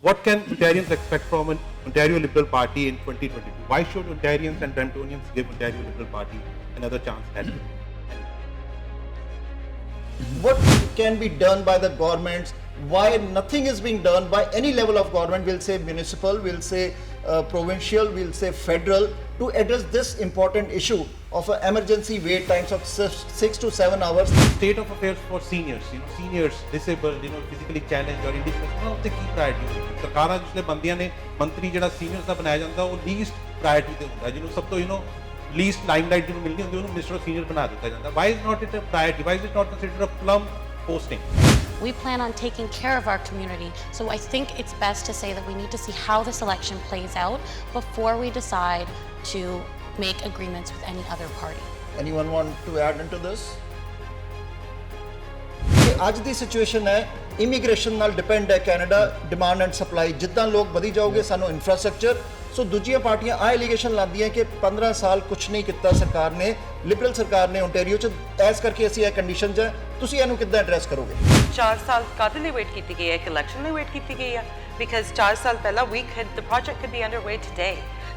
What can Ontarians expect from an Ontario Liberal Party in 2022? Why should Ontarians and Bramptonians give Ontario Liberal Party another chance at it? What can be done by the governments? Why nothing is being done by any level of government? We'll say municipal, we'll say provincial, we'll say federal, to address this important issue of emergency wait times of 6 to 7 hours. State of affairs for seniors, seniors, disabled, physically challenged or indigenous, ਉਹਦੇ ਕੀ priority ਹੁੰਦੀ? ਸਰਕਾਰਾਂ ਜਿਸਲੇ ਬੰਦੀਆਂ ਨੇ ਮੰਤਰੀ ਜਿਹੜਾ seniors ਦਾ ਬਣਾਇਆ ਜਾਂਦਾ ਉਹ least priority ਤੇ ਹੁੰਦਾ, ਜਿਹਨੂੰ ਸਭ ਤੋਂ ਲੀਸਟ ਲਾਈਮਲਾਈਟ ਜਿਹਨੂੰ ਮਿਲਦੀ ਹੁੰਦੀ ਉਹਨੂੰ ਮਿਨਿਸਟਰ ਆਫ ਸੀਨੀਅਰ ਬਣਾ ਦਿੱਤਾ ਜਾਂਦਾ. Why is not it a priority? Why is it not considered a plum posting? We plan on taking care of our community, so I think it's best to say that we need to see how this election plays out before we decide to make agreements with any other party. Anyone want to add into this? ਅੱਜ ਦੀ situation ਹੈ immigration ਨਾਲ depend ਹੈ Canada, demand and supply. ਜਿੱਦਾਂ ਲੋਕ ਵਧੀ ਜਾਓਗੇ ਸਾਨੂੰ infrastructure. ਸੋ ਦੂਜੀਆਂ ਪਾਰਟੀਆਂ ਆ ਐਲੀਗੇਸ਼ਨ ਲਾਉਂਦੀਆਂ ਕਿ 15 ਸਾਲ ਕੁਛ ਨਹੀਂ ਕੀਤਾ ਸਰਕਾਰ ਨੇ, ਲਿਬਰਲ ਸਰਕਾਰ ਨੇ ਓਨਟਾਰੀਓ 'ਚ, ਐਸ ਕਰਕੇ ਅਸੀਂ ਇਹ ਕੰਡੀਸ਼ਨ 'ਚ. ਤੁਸੀਂ ਇਹਨੂੰ ਕਿੱਦਾਂ ਐਡਰੈਸ ਕਰੋਗੇ? 4 ਸਾਲ ਕਾਹਦੇ ਲਈ ਵੇਟ ਕੀਤੀ ਗਈ ਹੈ? ਇੱਕ ਇਲੈਕਸ਼ਨ ਲਈ ਵੇਟ ਕੀਤੀ ਗਈ ਹੈ? ਬਿਕਾਜ਼ 4 ਸਾਲ ਪਹਿਲਾਂ the project could be underway today.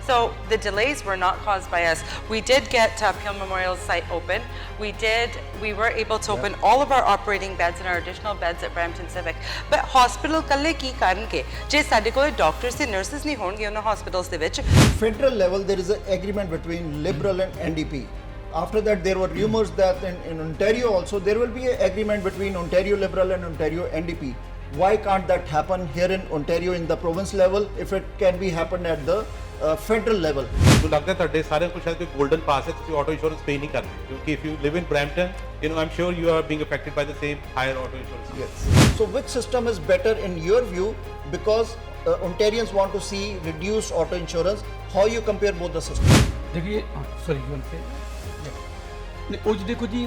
So the delays were not caused by us. We did get Peel Memorial site open. We were able to open all of our operating beds and our additional beds at Brampton Civic. But hospital kalle ki karange? Je sade kol doctors te nurses nahi honge ਉਹਨਾਂ hospitals de vich. Federal level there is an agreement between Liberal and NDP. After that there were rumors that in Ontario also there will be an agreement between Ontario Liberal and Ontario NDP. Why can't that happen here in Ontario in the province level if it can be happen at the federal level? ਮੈਨੂੰ ਲੱਗਦਾ ਤੁਹਾਡੇ ਸਾਰਿਆਂ ਕੋਲ ਸ਼ਾਇਦ ਕੋਈ golden ਪਾਸ ਹੈ, ਤੁਸੀਂ auto insurance ਪੇ ਨਹੀਂ ਕਰਦੇ ਕਿਉਂਕਿ if you live in Brampton, I'm sure you are being affected by the same higher auto insurance. Yes. So which system is better in your view? Because Ontarians want to see reduced auto insurance. How you compare both the systems? देखिए sorry you want say ਉਹ ਦੇਖੋ ਜੀ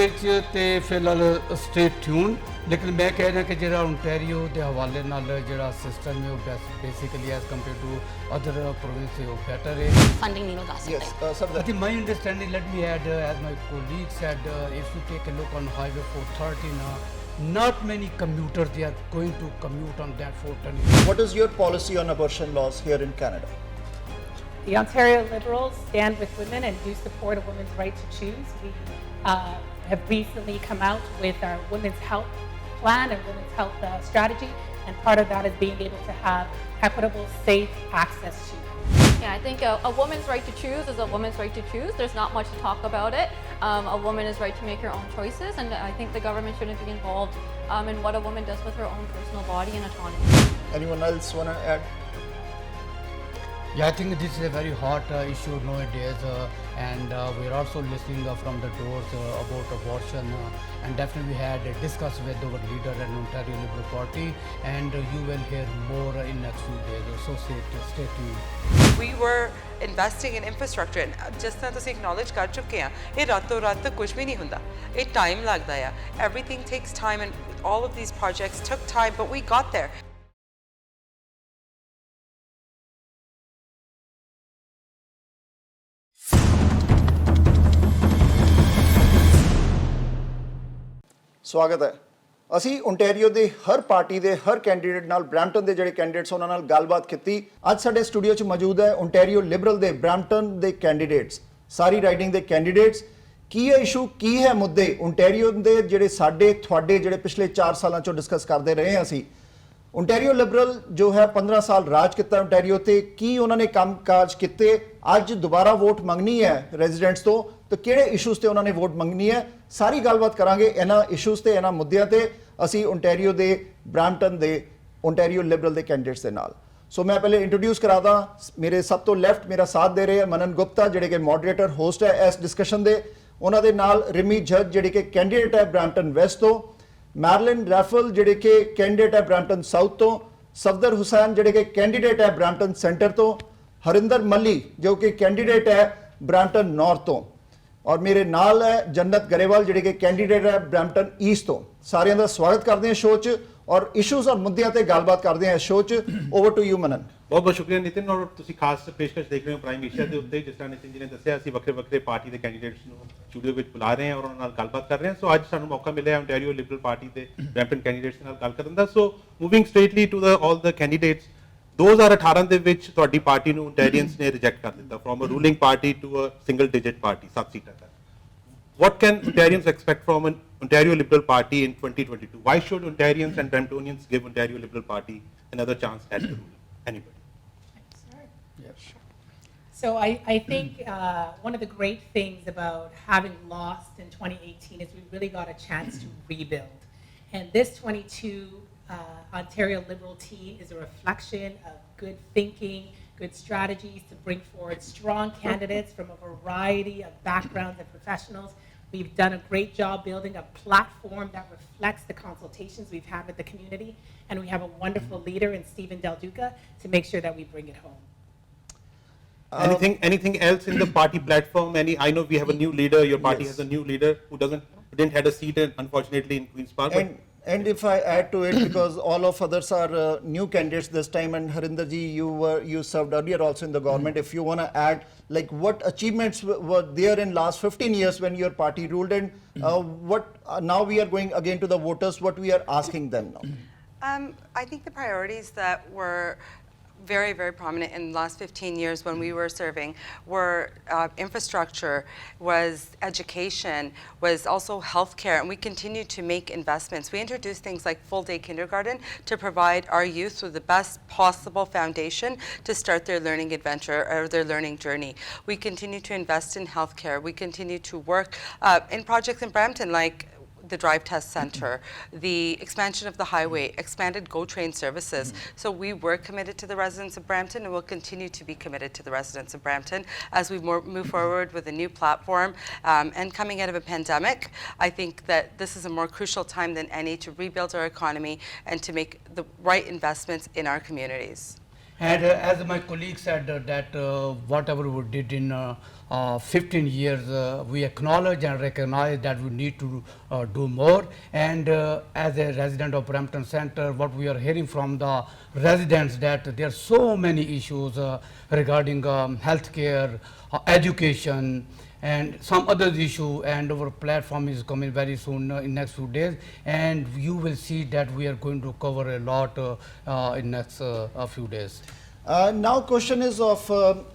ਇਹ 'ਚ ਤੇ ਫਿਲਹਾਲ stay tune, ਲੇਕਿਨ ਮੈਂ ਕਹਿ ਰਿਹਾ ਕਿ ਜਿਹੜਾ ਓਨਟਾਰੀਓ ਦੇ ਹਵਾਲੇ ਨਾਲ ਜਿਹੜਾ ਸਿਸਟਮ ਹੈ ਉਹ basically as compare to other province ਉਹ ਬੈਟਰ ਹੈ. Funding Neil got Yes, something. I think my understanding, let me add, as my colleague said, if you take a look on Highway 430 now, not many commuters they are going to commute on that 430. What is your policy on abortion laws here in Canada? The Ontario Liberals stand with women and do support a woman's right to choose. We have recently come out with our women's health plan and women's health strategy, and part of that is being able to have equitable, safe access to. Yeah, I think a woman's right to choose is a woman's right to choose. There's not much to talk about it. A woman is right to make her own choices, and I think the government shouldn't be involved in what a woman does with her own personal body and autonomy. Anyone else want to add? Yeah, I think this is a very hot issue nowadays, and we're also listening from the doors about abortion, and definitely we had discussed with our leader and Ontario Liberal Party, and you will hear more in next few days. So stay tuned. We were investing in infrastructure, and ਜਿਸ ਤਰ੍ਹਾਂ ਤੁਸੀਂ acknowledge ਕਰ ਚੁੱਕੇ ਆ, ਇਹ ਰਾਤੋਂ ਰਾਤ ਕੁਝ ਵੀ ਨਹੀਂ ਹੁੰਦਾ. ਇਹ ਟਾਈਮ ਲੱਗਦਾ ਆ. Everything takes time, and all of these projects took time, but we got there. ਸਵਾਗਤ ਹੈ. ਅਸੀਂ ਓਨਟਾਰੀਓ ਦੇ ਹਰ ਪਾਰਟੀ ਦੇ ਹਰ ਕੈਂਡੀਡੇਟ ਨਾਲ, ਬ੍ਰੈਂਪਟਨ ਦੇ ਜਿਹੜੇ ਕੈਂਡੀਡੇਟਸ ਉਹਨਾਂ ਨਾਲ ਗੱਲਬਾਤ ਕੀਤੀ. ਅੱਜ ਸਾਡੇ ਸਟੂਡੀਓ 'ਚ ਮੌਜੂਦ ਹੈ ਓਨਟਾਰੀਓ ਲਿਬਰਲ ਦੇ ਬ੍ਰੈਂਪਟਨ ਦੇ ਕੈਂਡੀਡੇਟਸ, ਸਾਰੀ ਰਾਈਡਿੰਗ ਦੇ ਕੈਂਡੀਡੇਟਸ. ਕੀ ਹੈ ਇਸ਼ੂ, ਕੀ ਹੈ ਮੁੱਦੇ ਓਨਟਾਰੀਓ ਦੇ ਜਿਹੜੇ ਸਾਡੇ ਤੁਹਾਡੇ ਜਿਹੜੇ ਪਿਛਲੇ 4 ਸਾਲਾਂ 'ਚੋਂ ਡਿਸਕਸ ਕਰਦੇ ਰਹੇ ਹਾਂ ਅਸੀਂ. ਓਨਟਾਰੀਓ ਲਿਬਰਲ ਜੋ ਹੈ 15 ਸਾਲ ਰਾਜ ਕੀਤਾ ਓਨਟਾਰੀਓ ਤੇ, ਕੀ ਉਹਨਾਂ ਨੇ ਕੰਮ ਕਾਜ ਕੀਤੇ? ਅੱਜ ਦੁਬਾਰਾ ਵੋਟ ਮੰਗਣੀ ਹੈ ਰੈਜ਼ੀਡੈਂਟਸ ਤੋਂ, ਤਾਂ ਕਿਹੜੇ ਇਸ਼ੂਜ਼ ਤੇ ਉਹਨਾਂ ਨੇ ਵੋਟ ਮੰਗਣੀ ਹੈ? ਸਾਰੀ ਗੱਲਬਾਤ ਕਰਾਂਗੇ ਇਹਨਾਂ ਇਸ਼ੂਜ਼ ਤੇ, ਇਹਨਾਂ ਮੁੱਦਿਆਂ ਤੇ, ਅਸੀਂ ਓਨਟਾਰੀਓ ਦੇ ਬ੍ਰੈਂਪਟਨ ਦੇ ਓਨਟਾਰੀਓ ਲਿਬਰਲ ਦੇ ਕੈਂਡੀਡੇਟਸ ਦੇ ਨਾਲ. ਸੋ ਮੈਂ ਪਹਿਲੇ ਇੰਟਰੋਡਿਊਸ ਕਰਾ ਦਾਂ. ਮੇਰੇ ਸਭ ਤੋਂ ਲੈਫਟ ਮੇਰਾ ਸਾਥ ਦੇ ਰਹੇ ਹੈ ਮਨਨ ਗੁਪਤਾ, ਜਿਹੜੇ ਕਿ ਮੋਡਰੇਟਰ ਹੋਸਟ ਹੈ ਇਸ ਡਿਸਕਸ਼ਨ ਦੇ. ਉਹਨਾਂ ਦੇ ਨਾਲ ਰਿਮੀ ਜੱਜ ਜਿਹੜੀ ਕਿ ਕੈਂਡੀਡੇਟ ਹੈ ਬ੍ਰੈਂਪਟਨ ਵੈਸਟ ਤੋਂ, ਮੈਰਲਿਨ ਰੈਫਲ ਜਿਹੜੇ ਕਿ ਕੈਂਡੀਡੇਟ ਹੈ ਬ੍ਰੈਂਪਟਨ ਸਾਊਥ ਤੋਂ, ਸਫਦਰ ਹੁਸੈਨ ਜਿਹੜੇ ਕਿ ਕੈਂਡੀਡੇਟ ਹੈ ਬ੍ਰੈਂਪਟਨ ਸੈਂਟਰ ਤੋਂ, ਹਰਿੰਦਰ ਮੱਲੀ ਜੋ ਕਿ ਕੈਂਡੀਡੇਟ ਹੈ ਬ੍ਰੈਂਪਟਨ ਨਾਰਥ ਤੋਂ, ਔਰ ਮੇਰੇ ਨਾਲ ਹੈ ਜੰਨਤ ਗਰੇਵਾਲ ਜਿਹੜੇ ਕਿ ਕੈਂਡੀਡੇਟ ਹੈ ਬ੍ਰੈਂਪਟਨ ਈਸਟ ਤੋਂ. ਸਾਰਿਆਂ ਦਾ ਸਵਾਗਤ ਕਰਦੇ ਹਾਂ ਸ਼ੋਅ 'ਚ, ਔਰ ਇਸ਼ੂਜ਼ ਔਰ ਮੁੱਦਿਆਂ ਤੇ ਗੱਲਬਾਤ ਕਰਦੇ ਹਾਂ ਇਸ ਸ਼ੋਅ 'ਚ. ਓਵਰ ਟੂ ਯੂ ਮਨਨ. ਬਹੁਤ ਬਹੁਤ ਸ਼ੁਕਰੀਆ ਨਿਤਿਨ, ਔਰ ਤੁਸੀਂ ਖਾਸ ਪੇਸ਼ਕਸ਼ ਦੇਖ ਰਹੇ ਹੋ ਪ੍ਰਾਈਮ ਏਸ਼ੀਆ ਦੇ ਉੱਤੇ। ਜਿਸ ਤਰ੍ਹਾਂ ਨਿਤਿਨ ਜੀ ਨੇ ਦੱਸਿਆ, ਅਸੀਂ ਵੱਖਰੇ ਵੱਖਰੇ ਪਾਰਟੀ ਦੇ ਕੈਂਡੀਡੇਟਸ ਨੂੰ ਸਟੂਡੀਓ ਵਿੱਚ ਬੁਲਾ ਰਹੇ ਹਾਂ ਔਰ ਉਹਨਾਂ ਨਾਲ ਗੱਲਬਾਤ ਕਰ ਰਹੇ ਹਾਂ। ਸੋ ਅੱਜ ਸਾਨੂੰ ਮੌਕਾ ਮਿਲਿਆ ਓਨਟਾਰੀਓ ਲਿਬਰਲ ਪਾਰਟੀ ਦੇ ਬਰੈਂਪਟਨ ਕੈਂਡੀਡੇਟਸ ਨਾਲ ਗੱਲ ਕਰਨ ਦਾ। So moving straightly to all the candidates, 2018 ਦੇ ਵਿੱਚ ਤੁਹਾਡੀ ਪਾਰਟੀ ਨੂੰ ਓਨਟਾਰੀਅਨਸ ਨੇ ਰਿਜੈਕਟ ਕਰ ਦਿੱਤਾ, from a ruling party to a single digit party, 7 ਸੀਟਾਂ ਤੱਕ। What can Ontarians expect from an Ontario Liberal Party in 2022? Why should Ontarians and Bramptonians give Ontario Liberal Party another chance at the rule? Anybody? So I think one of the great things about having lost in 2018 is we really got a chance to rebuild. And this 22 Ontario Liberal team is a reflection of good thinking, good strategies to bring forward strong candidates from a variety of backgrounds and professionals. We've done a great job building a platform that reflects the consultations we've had with the community, and we have a wonderful leader in Stephen Del Duca to make sure that we bring it home. Anything else in the party platform? I know we have a new leader. Your party has a new leader who didn't had a seat, unfortunately, in Queen's Park. And if I add to it, because all of others are new candidates this time, and Harinder ji, you served earlier also in the government. If you want to add, like, what achievements were there in last 15 years when your party ruled, and what now we are going again to the voters, what we are asking them now? I think the priorities that were very, very prominent in the last 15 years when we were serving were infrastructure, was education, was also healthcare, and we continue to make investments. We introduced things like full-day kindergarten to provide our youth with the best possible foundation to start their learning adventure or their learning journey. We continue to invest in healthcare. We continue to work in projects in Brampton like the Drive Test Center, the expansion of the highway, expanded GO Train services. So we were committed to the residents of Brampton and will continue to be committed to the residents of Brampton as we move forward with a new platform. And coming out of a pandemic, I think that this is a more crucial time than any to rebuild our economy and to make the right investments in our communities. And as my colleague said, that whatever we did in 15 years, we acknowledge and recognize that we need to do more. And as a resident of Brampton Centre, what we are hearing from the residents, that there are so many issues regarding healthcare, education, and some other issue, and our platform is coming very soon in next few days, and you will see that we are going to cover a lot in next few days. Now question is of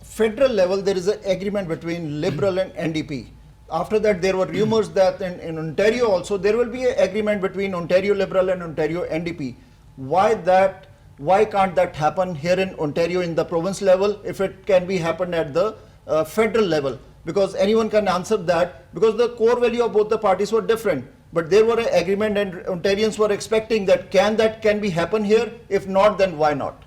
federal level, there is an agreement between Liberal and NDP. After that, there were rumors that in Ontario also there will be an agreement between Ontario Liberal and Ontario NDP. Why can't that happen here in Ontario in the province level if it can be happened at the federal level? Because anyone can answer that, because the core value of both the parties were different. But there were an agreement and Ontarians were expecting that can be happen here? If not, then why not?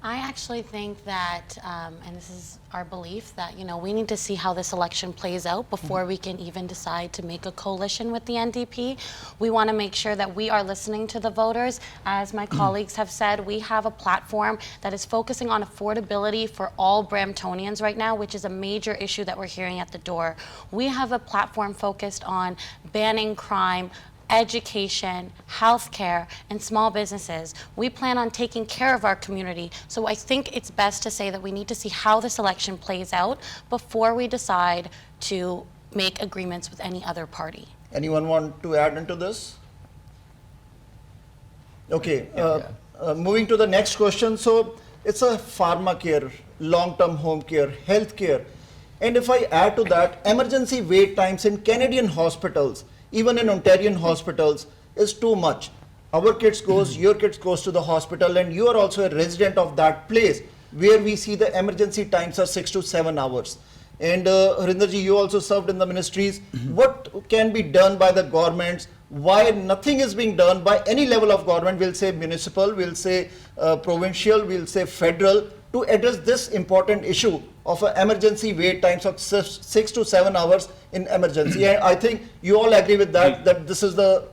I actually think that, and this is our belief, that we need to see how this election plays out before we can even decide to make a coalition with the NDP. We want to make sure that we are listening to the voters. As my colleagues have said, we have a platform that is focusing on affordability for all Bramptonians right now, which is a major issue that we're hearing at the door. We have a platform focused on banning crime, education, healthcare, and small businesses. We plan on taking care of our community. So I think it's best to say that we need to see how this election plays out before we decide to make agreements with any other party. Anyone want to add into this? Okay, moving to the next question. So it's a pharmacare, long-term home care, health care. And if I add to that, emergency wait times in Canadian hospitals, even in Ontarian hospitals, is too much. Our kids goes, your kids goes to the hospital, and you are also a resident of that place where we see the emergency times are 6 to 7 hours. And Harinder ji, you also served in the ministries. What can be done by the governments? Why nothing is being done by any level of government? We'll say municipal, we'll say provincial, we'll say federal, to address this important issue of emergency wait times of 6 to 7 hours in emergency. And I think you all agree with that, that this is the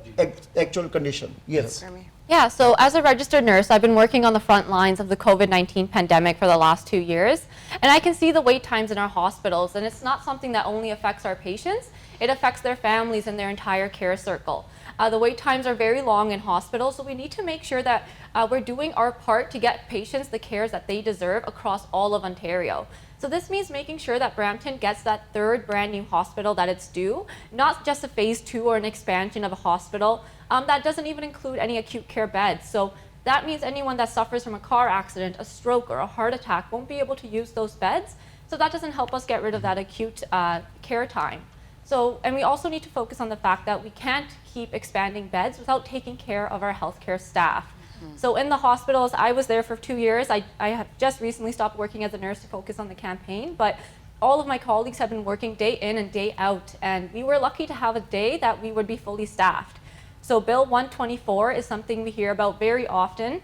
actual condition. Yes. Yeah, so as a registered nurse, I've been working on the front lines of the COVID-19 pandemic for the last 2 years, and I can see the wait times in our hospitals, and it's not something that only affects our patients, it affects their families and their entire care circle. The wait times are very long in hospitals, so we need to make sure that we're doing our part to get patients the cares that they deserve across all of Ontario. So this means making sure that Brampton gets that third brand new hospital that it's due, not just a phase 2 or an expansion of a hospital. That doesn't even include any acute care beds. So that means anyone that suffers from a car accident, a stroke, or a heart attack won't be able to use those beds. So that doesn't help us get rid of that acute care time. So, and we also need to focus on the fact that we can't keep expanding beds without taking care of our healthcare staff. So in the hospitals, I was there for 2 years. I have just recently stopped working as a nurse to focus on the campaign, but all of my colleagues have been working day in and day out, and we were lucky to have a day that we would be fully staffed. So Bill 124 is something we hear about very often.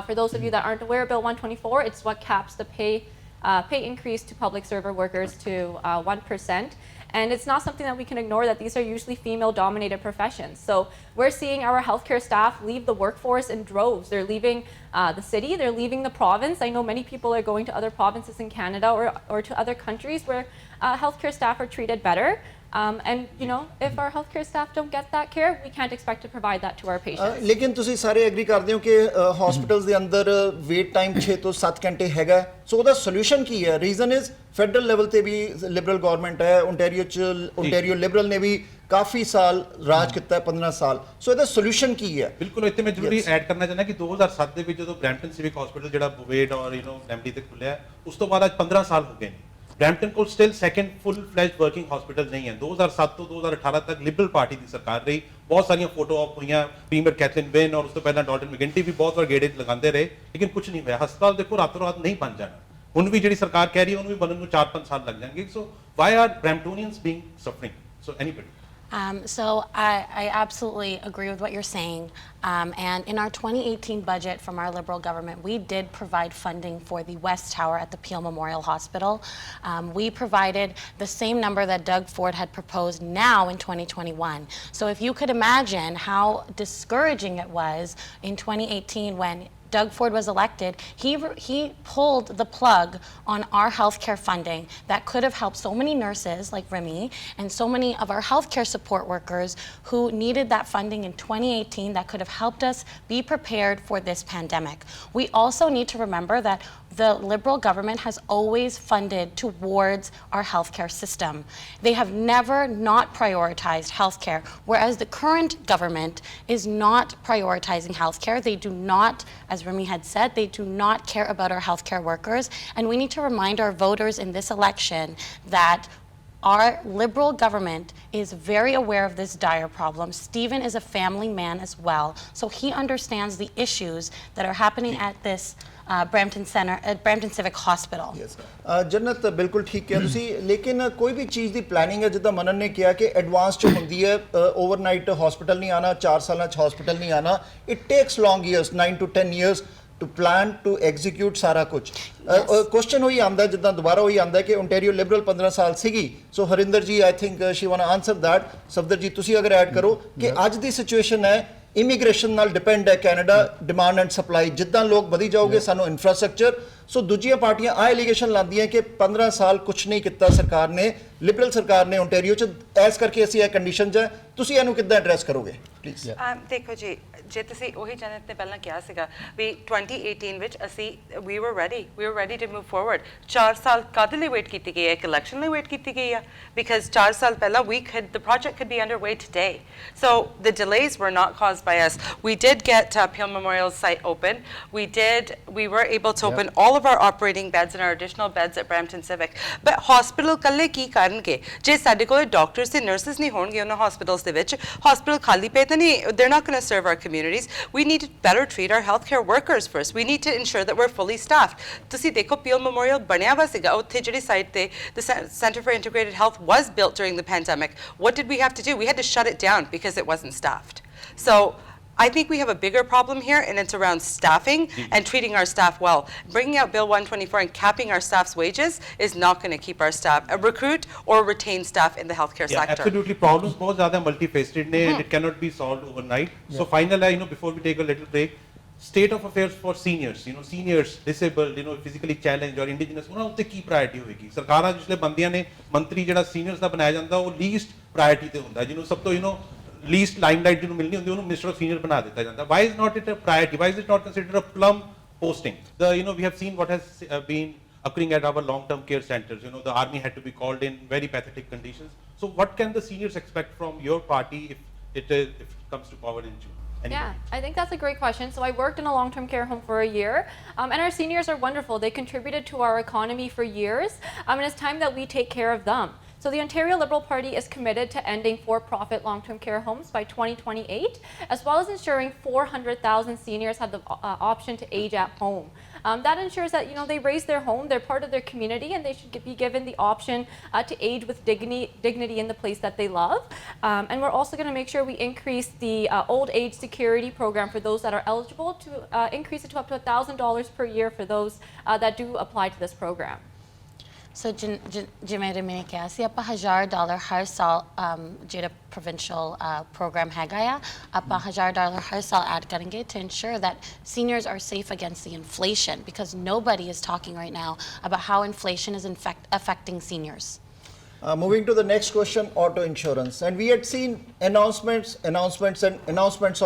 For those of you that aren't aware, Bill 124, it's what caps the pay increase to public server workers to 1%. And it's not something that we can ignore, that these are usually female-dominated professions. So we're seeing our healthcare staff leave the workforce in droves. They're leaving the city, they're leaving the province. I know many people are going to other provinces in Canada or to other countries where healthcare staff are treated better. And you know, if our healthcare staff don't get that care, we can't expect to provide that to our patients. लेकिन ਤੁਸੀਂ ਸਾਰੇ agree ਕਰਦੇ ਹੋ कि hospitals ਦੇ ਅੰਦਰ wait time 6 ਤੋਂ 7 ਘੰਟੇ ਹੈਗਾ, ਸੋ ਉਹਦਾ ਸੋਲੂਸ਼ਨ ਕੀ ਹੈ? ਰੀਜ਼ਨ ਇਜ਼ ਫੈਡਰਲ ਲੈਵਲ ਤੇ ਵੀ ਲਿਬਰਲ ਗਵਰਨਮੈਂਟ ਹੈ, ਓਨਟਾਰੀਓ ਲਿਬਰਲ ਨੇ ਵੀ ਕਾਫੀ ਸਾਲ ਰਾਜ ਕੀਤਾ ਹੈ, 15 ਸਾਲ, ਸੋ ਇਹਦਾ ਸੋਲੂਸ਼ਨ ਕੀ ਹੈ? ਬਿਲਕੁਲ, ਇੱਥੇ ਮੈਂ ਜ਼ਰੂਰੀ ਐਡ ਕਰਨਾ ਚਾਹੁੰਦਾ ਕਿ 2007 ਦੇ ਵਿੱਚ ਜਦੋਂ ਬ੍ਰੈਂਪਟਨ ਸਿਵਿਕ ਹਸਪੀਟਲ ਜਿਹੜਾ ਬੁਵੇਡ ਔਰ ਡੈਮਲੀ ਤੇ ਖੁੱਲਿਆ, ਉਸ ਤੋਂ ਬਾਅਦ ਅੱਜ 15 ਸਾਲ ਹੋ ਗਏ ਨੇ। ब्रैम्पटन को still second full flash working hospital नहीं है। 2007 तो 2018 तक लिबरल पार्टी की सरकार रही, बहुत सारी फोटो ऑप हुई, प्रीमियर कैथरीन विन और उससे पहले डॉल्टन मैकेंटी भी बहुत बार गेड़े लगाते रहे, लेकिन कुछ नहीं हुआ। हस्पताल देखो रातों रात नहीं बन जाना, हुण भी जी सरकार कह रही है उन्होंने भी बनने 4-5 साल लग जाएंगे। So why are Bramptonians being suffering? So anybody? So I absolutely agree with what you're saying. And in our 2018 budget from our Liberal government, we did provide funding for the West Tower at the Peel Memorial Hospital. We provided the same number that Doug Ford had proposed now in 2021. So if you could imagine how discouraging it was in 2018 when Doug Ford was elected, he pulled the plug on our healthcare funding that could have helped so many nurses like Remy and so many of our healthcare support workers who needed that funding in 2018 that could have helped us be prepared for this pandemic. We also need to remember that the Liberal government has always funded towards our healthcare system. They have never not prioritized healthcare, whereas the current government is not prioritizing healthcare. They do not, as Remy had said, they do not care about our healthcare workers. And we need to remind our voters in this election that our Liberal government is very aware of this dire problem. Stephen is a family man as well, so he understands the issues that are happening at this Brampton Center, Brampton Civic Hospital. Yes, जन्नत बिल्कुल ठीक है तुसी, लेकिन कोई भी चीज़ दी planning है जिद्दां मनन ने किया कि एडवांस च हुंदी है, ओवरनाइट हॉस्पिटल नहीं आना, 4 साल हॉस्पिटल नहीं आना, it takes long years, 9 to 10 years to plan to execute सारा कुछ। क्वेश्चन वही आंदा है जिद्दां दोबारा वही आंदा है कि ओंटारियो लिबरल 15 साल सीगी, so Harinder ji I think she want answer that. Safdar ji तुसी अगर ऐड करो कि अज दी सिचुएशन है इमीग्रेशन नाल डिपेंड है कैनेडा, डिमांड एंड सप्लाई, जिद्दां लोग वधी जाओगे सानू इंफ्रास्ट्रक्चर। सो दूजियां पार्टियां आ एलीगेशन लांदियां कि 15 साल कुछ नहीं किया सरकार ने, लिबरल सरकार ने ओंटारियो च, ऐस करके असीं ਇਹ कंडीशन च ਤੁਸੀਂ ਇਹਨੂੰ ਕਿੱਦਾਂ ਐਡਰੈਸ ਕਰੋਗੇ ਪਲੀਜ਼? ਦੇਖੋ ਜੀ, ਜੇ ਤੁਸੀਂ ਉਹੀ ਜਨਤ ਨੇ ਪਹਿਲਾਂ ਕਿਹਾ ਸੀਗਾ ਵੀ 2018 ਵਿੱਚ ਅਸੀਂ we were ready to move forward। 4 ਸਾਲ ਕਾਹਦੇ ਲਈ ਵੇਟ ਕੀਤੀ ਗਈ ਹੈ? ਇੱਕ ਇਲੈਕਸ਼ਨ ਲਈ ਵੇਟ ਕੀਤੀ ਗਈ ਹੈ, because 4 ਸਾਲ ਪਹਿਲਾਂ the project could be underway today. So the delays were not caused by us. We did get Peel Memorial's site open. We were able to open all of our operating beds and our additional beds at Brampton Civic. But hospital ਕੱਲੇ ਕੀ ਕਰਨਗੇ ਜੇ ਸਾਡੇ ਕੋਲ doctors ਤੇ nurses ਨਹੀਂ ਹੋਣਗੇ ਉਹਨਾਂ hospitals ਦੇ ਵਿੱਚ? ਹਸਪੀਟਲ ਖਾਲੀ ਪਏ ਤਾਂ ਨਹੀਂ, they're not going to serve our communities. We need to better treat our healthcare workers first. We need to ensure that we're fully staffed. ਤੁਸੀਂ ਦੇਖੋ ਪੀਲ ਮੈਮੋਰੀਅਲ ਬਣਿਆ ਵਾ ਸੀਗਾ ਉੱਥੇ ਜਿਹੜੀ ਸਾਈਟ ਤੇ the Center for Integrated Health was built during the pandemic. What did we have to do? We had to shut it down because it wasn't staffed. So I think we have a bigger problem here, and it's around staffing and treating our staff well. Bringing out Bill 124 and capping our staff's wages is not going to keep our staff, recruit or retain staff in the healthcare sector. Absolutely, problems बहुत ज़्यादा multifaceted ने, and it cannot be solved overnight. So final, before we take a little break, state of affairs for seniors, seniors, disabled, physically challenged or indigenous, ਉਹਨਾਂ ਉੱਤੇ ਕੀ priority ਹੋਏਗੀ? ਸਰਕਾਰਾਂ ਜਿਸਲੇ ਬੰਦੀਆਂ ਨੇ ਮੰਤਰੀ ਜਿਹੜਾ ਸੀਨੀਅਰਸ ਦਾ ਬਣਾਇਆ ਜਾਂਦਾ ਉਹ ਲੀਸਟ ਪ੍ਰਾਇੋਰਟੀ ਤੇ ਹੁੰਦਾ, ਜਿਹਨੂੰ ਸਭ ਤੋਂ ਲੀਸਟ ਲਾਈਮਲਾਈਟ ਜਿਹਨੂੰ ਮਿਲਣੀ ਹੁੰਦੀ ਉਹਨੂੰ ਮਿਨਿਸਟਰ ਆਫ ਸੀਨੀਅਰ ਬਣਾ ਦਿੱਤਾ ਜਾਂਦਾ why is not it a priority why is it not considered a plum posting we have seen what has been occurring at our long term care centers the army had to be called in very pathetic conditions so what can the seniors expect from your party if it comes to power in June? Yeah, I think that's a great question. So I worked in a long-term care home for a year, and our seniors are wonderful. They contributed to our economy for years, and it's time that we take care of them. So the Ontario Liberal Party is committed to ending for-profit long-term care homes by 2028, as well as ensuring 400,000 seniors have the option to age at home. That ensures that they raise their home, they're part of their community, and they should be given the option to age with dignity in the place that they love. And we're also going to make sure we increase the old age security program for those that are eligible to increase it to up to $1,000 per year for those that do apply to this program. So ਜਿਵੇਂ ਮੈਨੇ ਕਿਹਾ ਸੀ ਆਪਾਂ $1,000 ਹਰ ਸਾਲ ਜਿਹੜਾ provincial program ਹੈਗਾ ਆ ਆਪਾਂ $1,000 ਹਰ ਸਾਲ add ਕਰਾਂਗੇ to ensure that seniors are safe against the inflation because nobody is talking right now about how inflation is affecting seniors. Moving to the next question, auto insurance. And we had seen announcements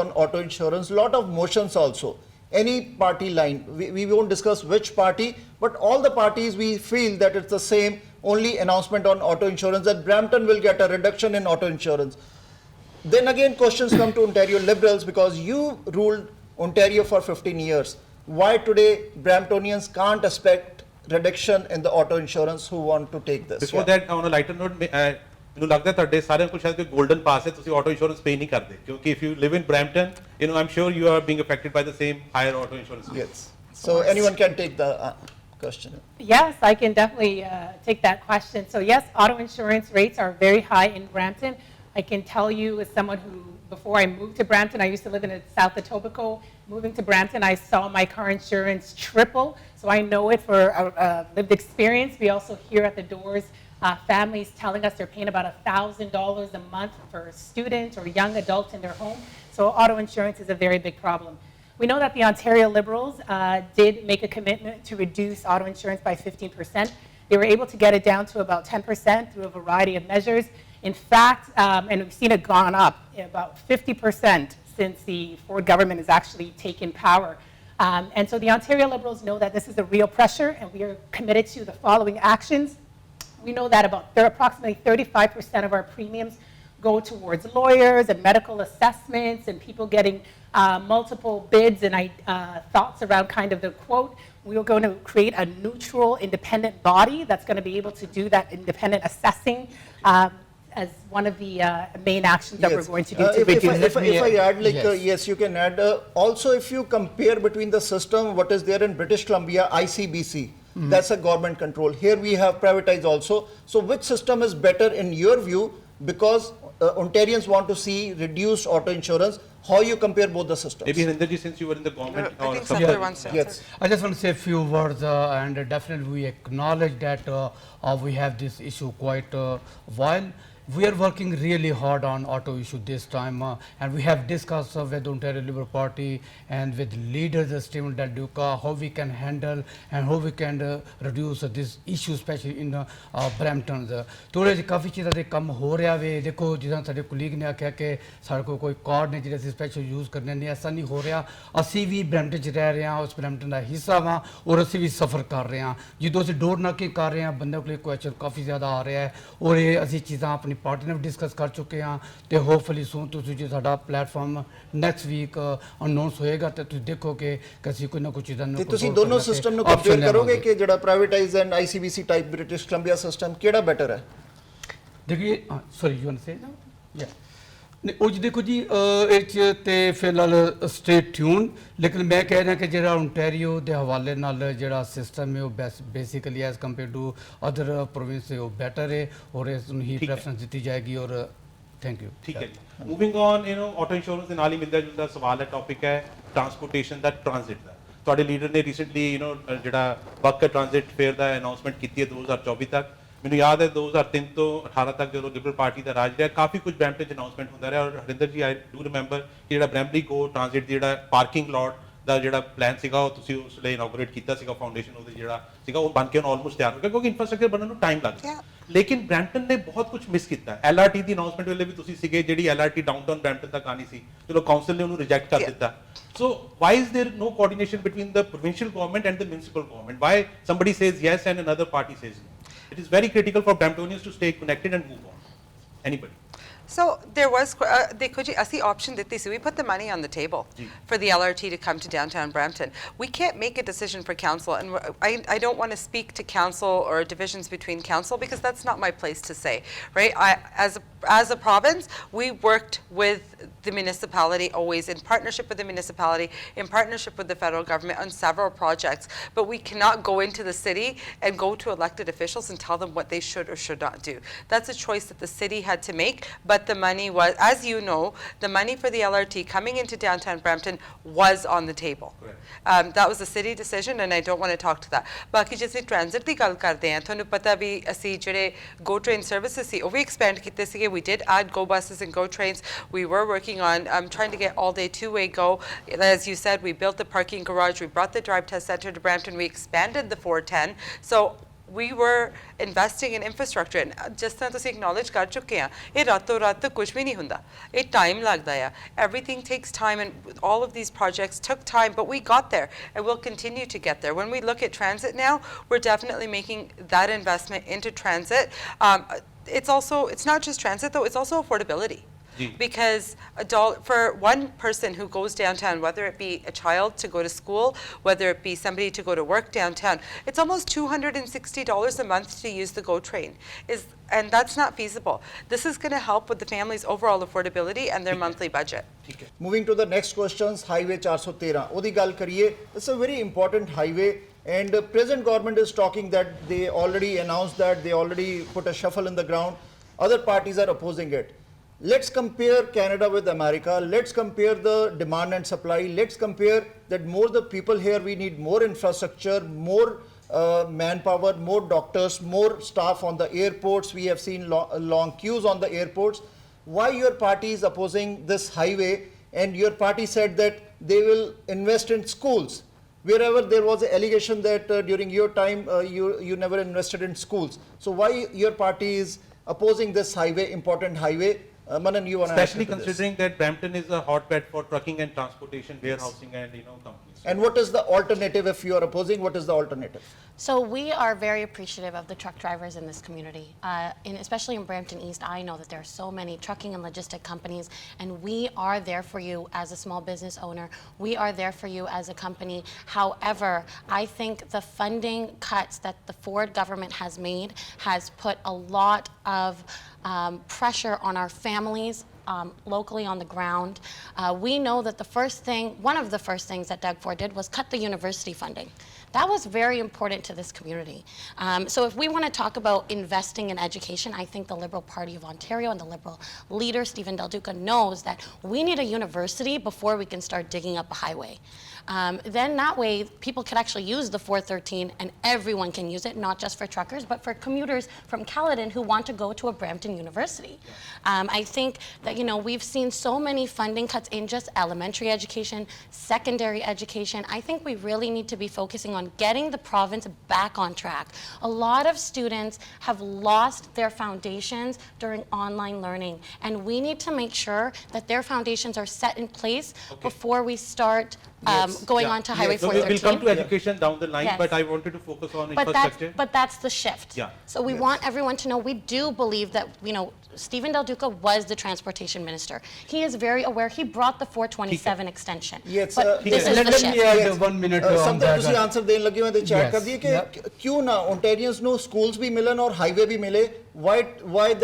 on auto insurance, lot of motions also. Any party line, we won't discuss which party, but all the parties we feel that it's the same only announcement on auto insurance that Brampton will get a reduction in auto insurance. Then again questions come to Ontario Liberals because you ruled Ontario for 15 years. Why today Bramptonians can't expect reduction in the auto insurance who want to take this? Before that, on a lighter note, ਮੈਨੂੰ ਲੱਗਦਾ ਤੁਹਾਡੇ ਸਾਰਿਆਂ ਕੋਲ ਸ਼ਾਇਦ ਕੋਈ golden ਪਾਸ ਹੈ ਤੁਸੀਂ auto insurance ਪੇ ਨਹੀਂ ਕਰਦੇ ਕਿਉਂਕਿ if you live in Brampton I'm sure you are being affected by the same higher auto insurance rates. Yes. So anyone can take the question. Yes, I can definitely take that question. So yes, auto insurance rates are very high in Brampton. I can tell you as someone who, before I moved to Brampton, I used to live in South Etobicoke. Moving to Brampton, I saw my car insurance triple. So I know it for lived experience. We also hear at the doors families telling us they're paying about $1,000 a month for students or young adults in their home. So auto insurance is a very big problem. We know that the Ontario Liberals did make a commitment to reduce auto insurance by 15%. They were able to get it down to about 10% through a variety of measures. In fact, and we've seen it gone up about 50% since the Ford government has actually taken power. And so the Ontario Liberals know that this is a real pressure, and we are committed to the following actions. We know that approximately 35% of our premiums go towards lawyers and medical assessments and people getting multiple bids and thoughts around kind of the quote. We are going to create a neutral, independent body that's going to be able to do that independent assessing as one of the main actions that we're going to do to reduce. If I add, yes, you can add. Also, if you compare between the system, what is there in British Columbia, ICBC, that's a government control. Here we have privatized also. So which system is better in your view? Because Ontarians want to see reduced auto insurance. How you compare both the systems? Maybe Harinderji, since you were in the government. I think Senator wants to answer. Yes. I just want to say a few words and definitely we acknowledge that we have this issue quite a while. We are working really hard on auto issue this time and we have discussed with the Ontario Liberal Party and with leaders Stephen Del Duca how we can handle and how we can reduce this issue especially in Brampton. ਥੋੜੇ ਜਿਹੇ ਕਾਫੀ ਚੀਜ਼ਾਂ ਦੇ ਕੰਮ ਹੋ ਰਿਹਾ ਵੇ ਦੇਖੋ ਜਿੱਦਾਂ ਸਾਡੇ ਕੁਲੀਗ ਨੇ ਆਖਿਆ ਕਿ ਸਾਡੇ ਕੋਲ ਕੋਈ ਕਾਰਡ ਨੇ ਜਿਹੜੇ ਅਸੀਂ ਸਪੈਸ਼ਲ ਯੂਜ਼ ਕਰਨੇ ਨੇ ਐਸਾ ਨਹੀਂ ਹੋ ਰਿਹਾ ਅਸੀਂ ਵੀ ਬ੍ਰੈਂਪਟਨ 'ਚ ਰਹਿ ਰਹੇ ਹਾਂ ਉਸ ਬ੍ਰੈਂਪਟਨ ਦਾ ਹਿੱਸਾ ਵਾਂ ਔਰ ਅਸੀਂ ਵੀ ਸਫ਼ਰ ਕਰ ਰਹੇ ਹਾਂ ਜਦੋਂ ਅਸੀਂ ਡੋਰ ਨਾਕੇ ਕਰ ਰਹੇ ਹਾਂ ਬੰਦੇ ਕੋਲ ਕੁਐਸਚਨ ਕਾਫੀ ਜ਼ਿਆਦਾ ਆ ਰਿਹਾ ਹੈ ਔਰ ਇਹ ਅਸੀਂ ਚੀਜ਼ਾਂ ਆਪਣੀ ਪਾਰਟੀ ਨਾਲ ਡਿਸਕਸ ਕਰ ਚੁੱਕੇ ਹਾਂ ਤੇ ਹੋਪਫੁਲੀ ਸੂਨ ਤੁਸੀਂ ਜੇ ਸਾਡਾ ਪਲੇਟਫਾਰਮ ਨੈਕਸਟ ਵੀਕ ਅਨਾਉਂਸ ਹੋਏਗਾ ਤੇ ਤੁਸੀਂ ਦੇਖੋਗੇ ਕਿ ਅਸੀਂ ਕੋਈ ਨਾ ਕੋਈ ਚੀਜ਼ਾਂ ਨੂੰ ਤੁਸੀਂ ਦੋਨੋਂ ਸਿਸਟਮ ਨੂੰ ਕੰਪੇਅਰ ਕਰੋਗੇ ਕਿ ਜਿਹੜਾ privatise and ICBC type British Columbia system ਕਿਹੜਾ ਬੈਟਰ ਹੈ ਦੇਖੀਏ ਸੌਰੀ ਯੂ ਵਾਂਟ ਸੇ ਯਾ ਉਹ ਜੀ ਦੇਖੋ ਜੀ ਇਹ 'ਚ ਤੇ ਫਿਲਹਾਲ ਸਟੇ ਟਿਊਨ ਲੇਕਿਨ ਮੈਂ ਕਹਿ ਰਿਹਾ ਕਿ ਜਿਹੜਾ ਓਨਟਾਰੀਓ ਦੇ ਹਵਾਲੇ ਨਾਲ ਜਿਹੜਾ ਸਿਸਟਮ ਹੈ ਉਹ basically as compare to other province ਉਹ ਬੈਟਰ ਹੈ ਔਰ ਇਸ ਨੂੰ ਹੀ ਪ੍ਰੈਫਰੈਂਸ ਦਿੱਤੀ ਜਾਏਗੀ ਔਰ ਥੈਂਕ ਯੂ ਠੀਕ ਹੈ ਮੂਵਿੰਗ ਔਨ ਆਟੋ ਇੰਸ਼ੋਰੈਂਸ ਦੇ ਨਾਲ ਹੀ ਮਿਲਦਾ ਜੁਲਦਾ ਸਵਾਲ ਹੈ ਟੌਪਿਕ ਹੈ ਟਰਾਂਸਪੋਰਟੇਸ਼ਨ ਦਾ ਟ੍ਰਾਂਜ਼ਿਟ ਦਾ ਤੁਹਾਡੇ ਲੀਡਰ ਨੇ ਰੀਸੈਂਟਲੀ ਜਿਹੜਾ ਬੱਕ ਟ੍ਰਾਂਜ਼ਿਟ ਫੇਅਰ ਦਾ ਅਨਾਉਂਸਮੈਂਟ ਕੀਤੀ ਹੈ 2024 ਤੱਕ ਮੈਨੂੰ ਯਾਦ ਹੈ 2003 ਤੋਂ 18 ਤੱਕ ਜਦੋਂ ਲਿਬਰਲ ਪਾਰਟੀ ਦਾ ਰਾਜ ਰਿਹਾ ਕਾਫੀ ਕੁਝ ਬ੍ਰੈਂਪਟਨ 'ਚ ਅਨਾਉਂਸਮੈਂਟ ਹੁੰਦਾ ਰਿਹਾ ਔਰ ਹਰਿੰਦਰ ਜੀ ਆਈ ਡੂ ਰਿਮੈਂਬਰ ਕਿ ਜਿਹੜਾ ਬ੍ਰੈਂਪਲੀ ਗੋ ਟ੍ਰਾਂਜ਼ਿਟ ਜਿਹੜਾ ਪਾਰਕਿੰਗ ਲਾਟ ਦਾ ਜਿਹੜਾ ਪਲਾਨ ਸੀਗਾ ਉਹ ਤੁਸੀਂ ਉਸ ਲਈ ਇਨੋਗਰੇਟ ਕੀਤਾ ਸੀਗਾ ਫਾਊਂਡੇਸ਼ਨ ਉਹਦੇ ਜਿਹੜਾ ਸੀਗਾ ਉਹ ਬਣ ਕੇ ਆਲਮੋਸਟ ਤਿਆਰ ਹੋ ਗਿਆ ਕਿਉਂਕਿ ਇਨਫਰਾਸਟ੍ਰਕਚਰ ਬਣਨ ਨੂੰ ਟਾਈਮ ਲੱਗਦਾ ਲੇਕਿਨ ਬ੍ਰੈਂਪਟਨ ਨੇ ਬਹੁਤ ਕੁਝ ਮਿਸ ਕੀਤਾ। LRT ਦੀ ਅਨਾਉਂਸਮੈਂਟ ਵੇਲੇ ਵੀ ਤੁਸੀਂ ਸੀਗੇ, ਜਿਹੜੀ LRT ਡਾਊਨਟਾਊਨ ਬ੍ਰੈਂਪਟਨ ਤੱਕ ਆਣੀ ਸੀ, ਚਲੋ ਕਾਉਂਸਲ ਨੇ ਉਹਨੂੰ ਰਿਜੈਕਟ ਕਰ ਦਿੱਤਾ। So why is there no coordination between the provincial government and the municipal government? Why somebody says yes and another party says no? It is very critical for Bramptonians to stay connected and move on. Anybody? So there was, देखो जी, ਅਸੀਂ option ਦਿੱਤੀ ਸੀ. We put the money on the table for the LRT to come to downtown Brampton. We can't make a decision for council, and I don't want to speak to council or divisions between council, because that's not my place to say, right? As a province, we worked with the municipality, always in partnership with the municipality, in partnership with the federal government on several projects, but we cannot go into the city and go to elected officials and tell them what they should or should not do. That's a choice that the city had to make, but the money was, as you know, the money for the LRT coming into downtown Brampton was on the table. That was a city decision, and I don't want to talk to that. Baaki ਜਿਵੇਂ transit ਦੀ ਗੱਲ ਕਰਦੇ ਹਾਂ, ਤੁਹਾਨੂੰ ਪਤਾ ਵੀ ਅਸੀਂ ਜਿਹੜੇ go train services ਸੀ ਉਹ ਵੀ expand ਕੀਤੇ ਸੀਗੇ। We did add go buses and go trains. We were working on trying to get all day two-way go. As you said, we built the parking garage, we brought the drive test center to Brampton, we expanded the 410. So we were investing in infrastructure, and just ਤਾਂ ਤੁਸੀਂ acknowledge ਕਰ ਚੁੱਕੇ ਆ, ਇਹ ਰਾਤੋਂ ਰਾਤ ਕੁਝ ਵੀ ਨਹੀਂ ਹੁੰਦਾ, ਇਹ time ਲੱਗਦਾ ਆ। Everything takes time, and all of these projects took time, but we got there and we'll continue to get there. When we look at transit now, we're definitely making that investment into transit. It's not just transit though, it's also affordability. Because for one person who goes downtown, whether it be a child to go to school, whether it be somebody to go to work downtown, it's almost $260 a month to use the GO train. And that's not feasible. This is going to help with the family's overall affordability and their monthly budget. Moving to the next questions, Highway 413. Odi gal kariye. It's a very important highway, and present government is talking that they already announced that they already put a shuffle in the ground. Other parties are opposing it. Let's compare Canada with America. Let's compare the demand and supply. Let's compare that more the people here, we need more infrastructure, more manpower, more doctors, more staff on the airports. We have seen long queues on the airports. Why your party is opposing this highway? And your party said that they will invest in schools. Wherever there was an allegation that during your time you never invested in schools. So why your party is opposing this highway, important highway? Manan, you want to especially considering that Brampton is a hotbed for trucking and transportation, warehousing, and companies. And what is the alternative if you are opposing? What is the alternative? So we are very appreciative of the truck drivers in this community. Especially in Brampton East, I know that there are so many trucking and logistic companies, and we are there for you as a small business owner. We are there for you as a company. However, I think the funding cuts that the Ford government has made has put a lot of pressure on our families locally on the ground. We know that one of the first things that Doug Ford did was cut the university funding. That was very important to this community. So if we want to talk about investing in education, I think the Liberal Party of Ontario and the Liberal leader, Stephen Del Duca, knows that we need a university before we can start digging up a highway. Then that way people can actually use the 413 and everyone can use it, not just for truckers, but for commuters from Caledon who want to go to a Brampton University. I think that, we've seen so many funding cuts in just elementary education, secondary education. I think we really need to be focusing on getting the province back on track. A lot of students have lost their foundations during online learning, and we need to make sure that their foundations are set in place before we start going on to Highway 413. We'll come to education down the line, Yes. but I wanted to focus on infrastructure. But that's the shift. Yeah. So we want everyone to know we do believe that, Stephen Del Duca was the transportation minister. He is very aware. He brought the 427 extension. Yes, but this is the let shift. me add 1 minute on something that. ਤੁਸੀਂ answer ਦੇਣ ਲੱਗੇ ਹੋ ਤੇ chat Yes. ਕਰ ਦਈਏ ਕਿ ਕਿਉਂ ਨਾ Ontarians ਨੂੰ schools ਵੀ ਮਿਲਣ ਔਰ highway ਵੀ ਮਿਲੇ? Why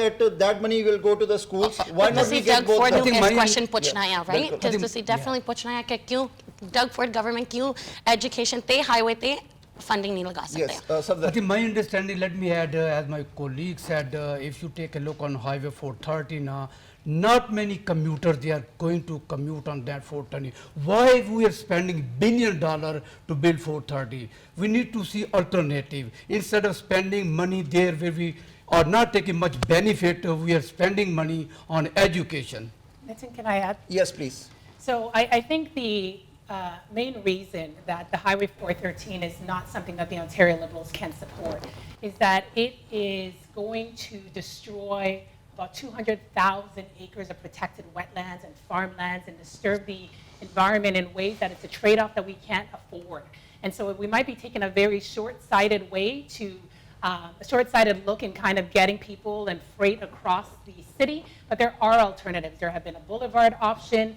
that money will go to the schools? Why not we get Doug both? Ford I ਨੂੰ think ਇਸ my- question ਪੁੱਛਣਾ ਹੈ, right? ਬਿਲਕੁਲ। Just ਤੁਸੀਂ definitely ਪੁੱਛਣਾ ਹੈ ਕਿ ਕਿਉਂ Doug Ford government ਕਿਉਂ education ਤੇ highway ਤੇ funding ਨਹੀਂ ਲਗਾ ਸਕਦੇ? Yes, Safdar. I think my understanding, let me add, as my colleague said, if you take a look on Highway 413, not many commuters, they are going to commute on that 430. Why we are spending $1 billion to build 430? We need to see alternative. Instead of spending money there where we are not taking much benefit, we are spending money on education. Nitin, can I add? Yes, please. So I think the main reason that the Highway 413 is not something that the Ontario Liberals can support is that it is going to destroy about 200,000 acres of protected wetlands and farmlands and disturb the environment in ways that it's a trade-off that we can't afford. And so we might be taking a very short-sighted way to a short-sighted look in kind of getting people and freight across the city, but there are alternatives. There have been a boulevard option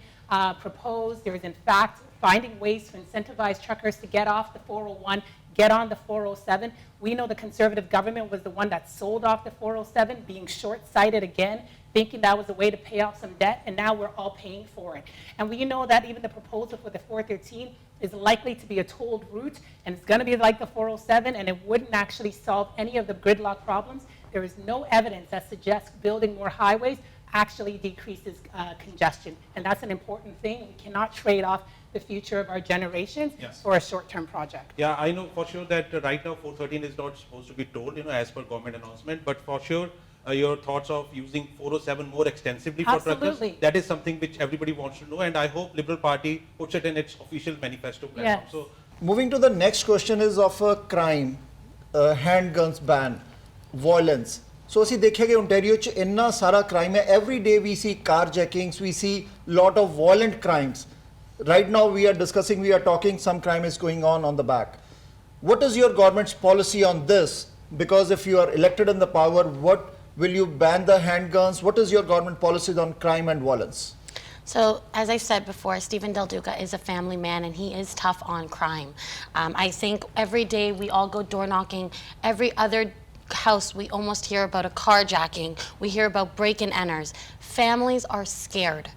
proposed. There is, in fact, finding ways to incentivize truckers to get off the 401, get on the 407. We know the Conservative government was the one that sold off the 407, being short-sighted again, thinking that was a way to pay off some debt, and now we're all paying for it. And we know that even the proposal for the 413 is likely to be a tolled route, and it's going to be like the 407, and it wouldn't actually solve any of the gridlock problems. There is no evidence that suggests building more highways actually decreases congestion, and that's an important thing. We cannot trade off the future of our generations for a short-term project. Yeah, I know for sure that right now 413 is not supposed to be tolled, as per government announcement, but for sure your thoughts of using 407 more extensively for truckers, that is something which everybody wants to know, and I hope Liberal Party puts it in its official manifesto platform. Yes. So, moving to the next question is of a crime, handguns ban, violence. So ਅਸੀਂ ਦੇਖਿਆ ਕਿ Ontario ਚ ਇੰਨਾ ਸਾਰਾ crime ਹੈ. Every day we see carjackings, we see lot of violent crimes. Right now we are discussing, we are talking, some crime is going on the back. What is your government's policy on this? Because if you are elected in the power, what will you ban the handguns? What is your government policy on crime and violence? So, as I said before, Stephen Del Duca is a family man and he is tough on crime. I think every day we all go door knocking. Every other house we almost hear about a carjacking. We hear about break-and-enters. Families are scared.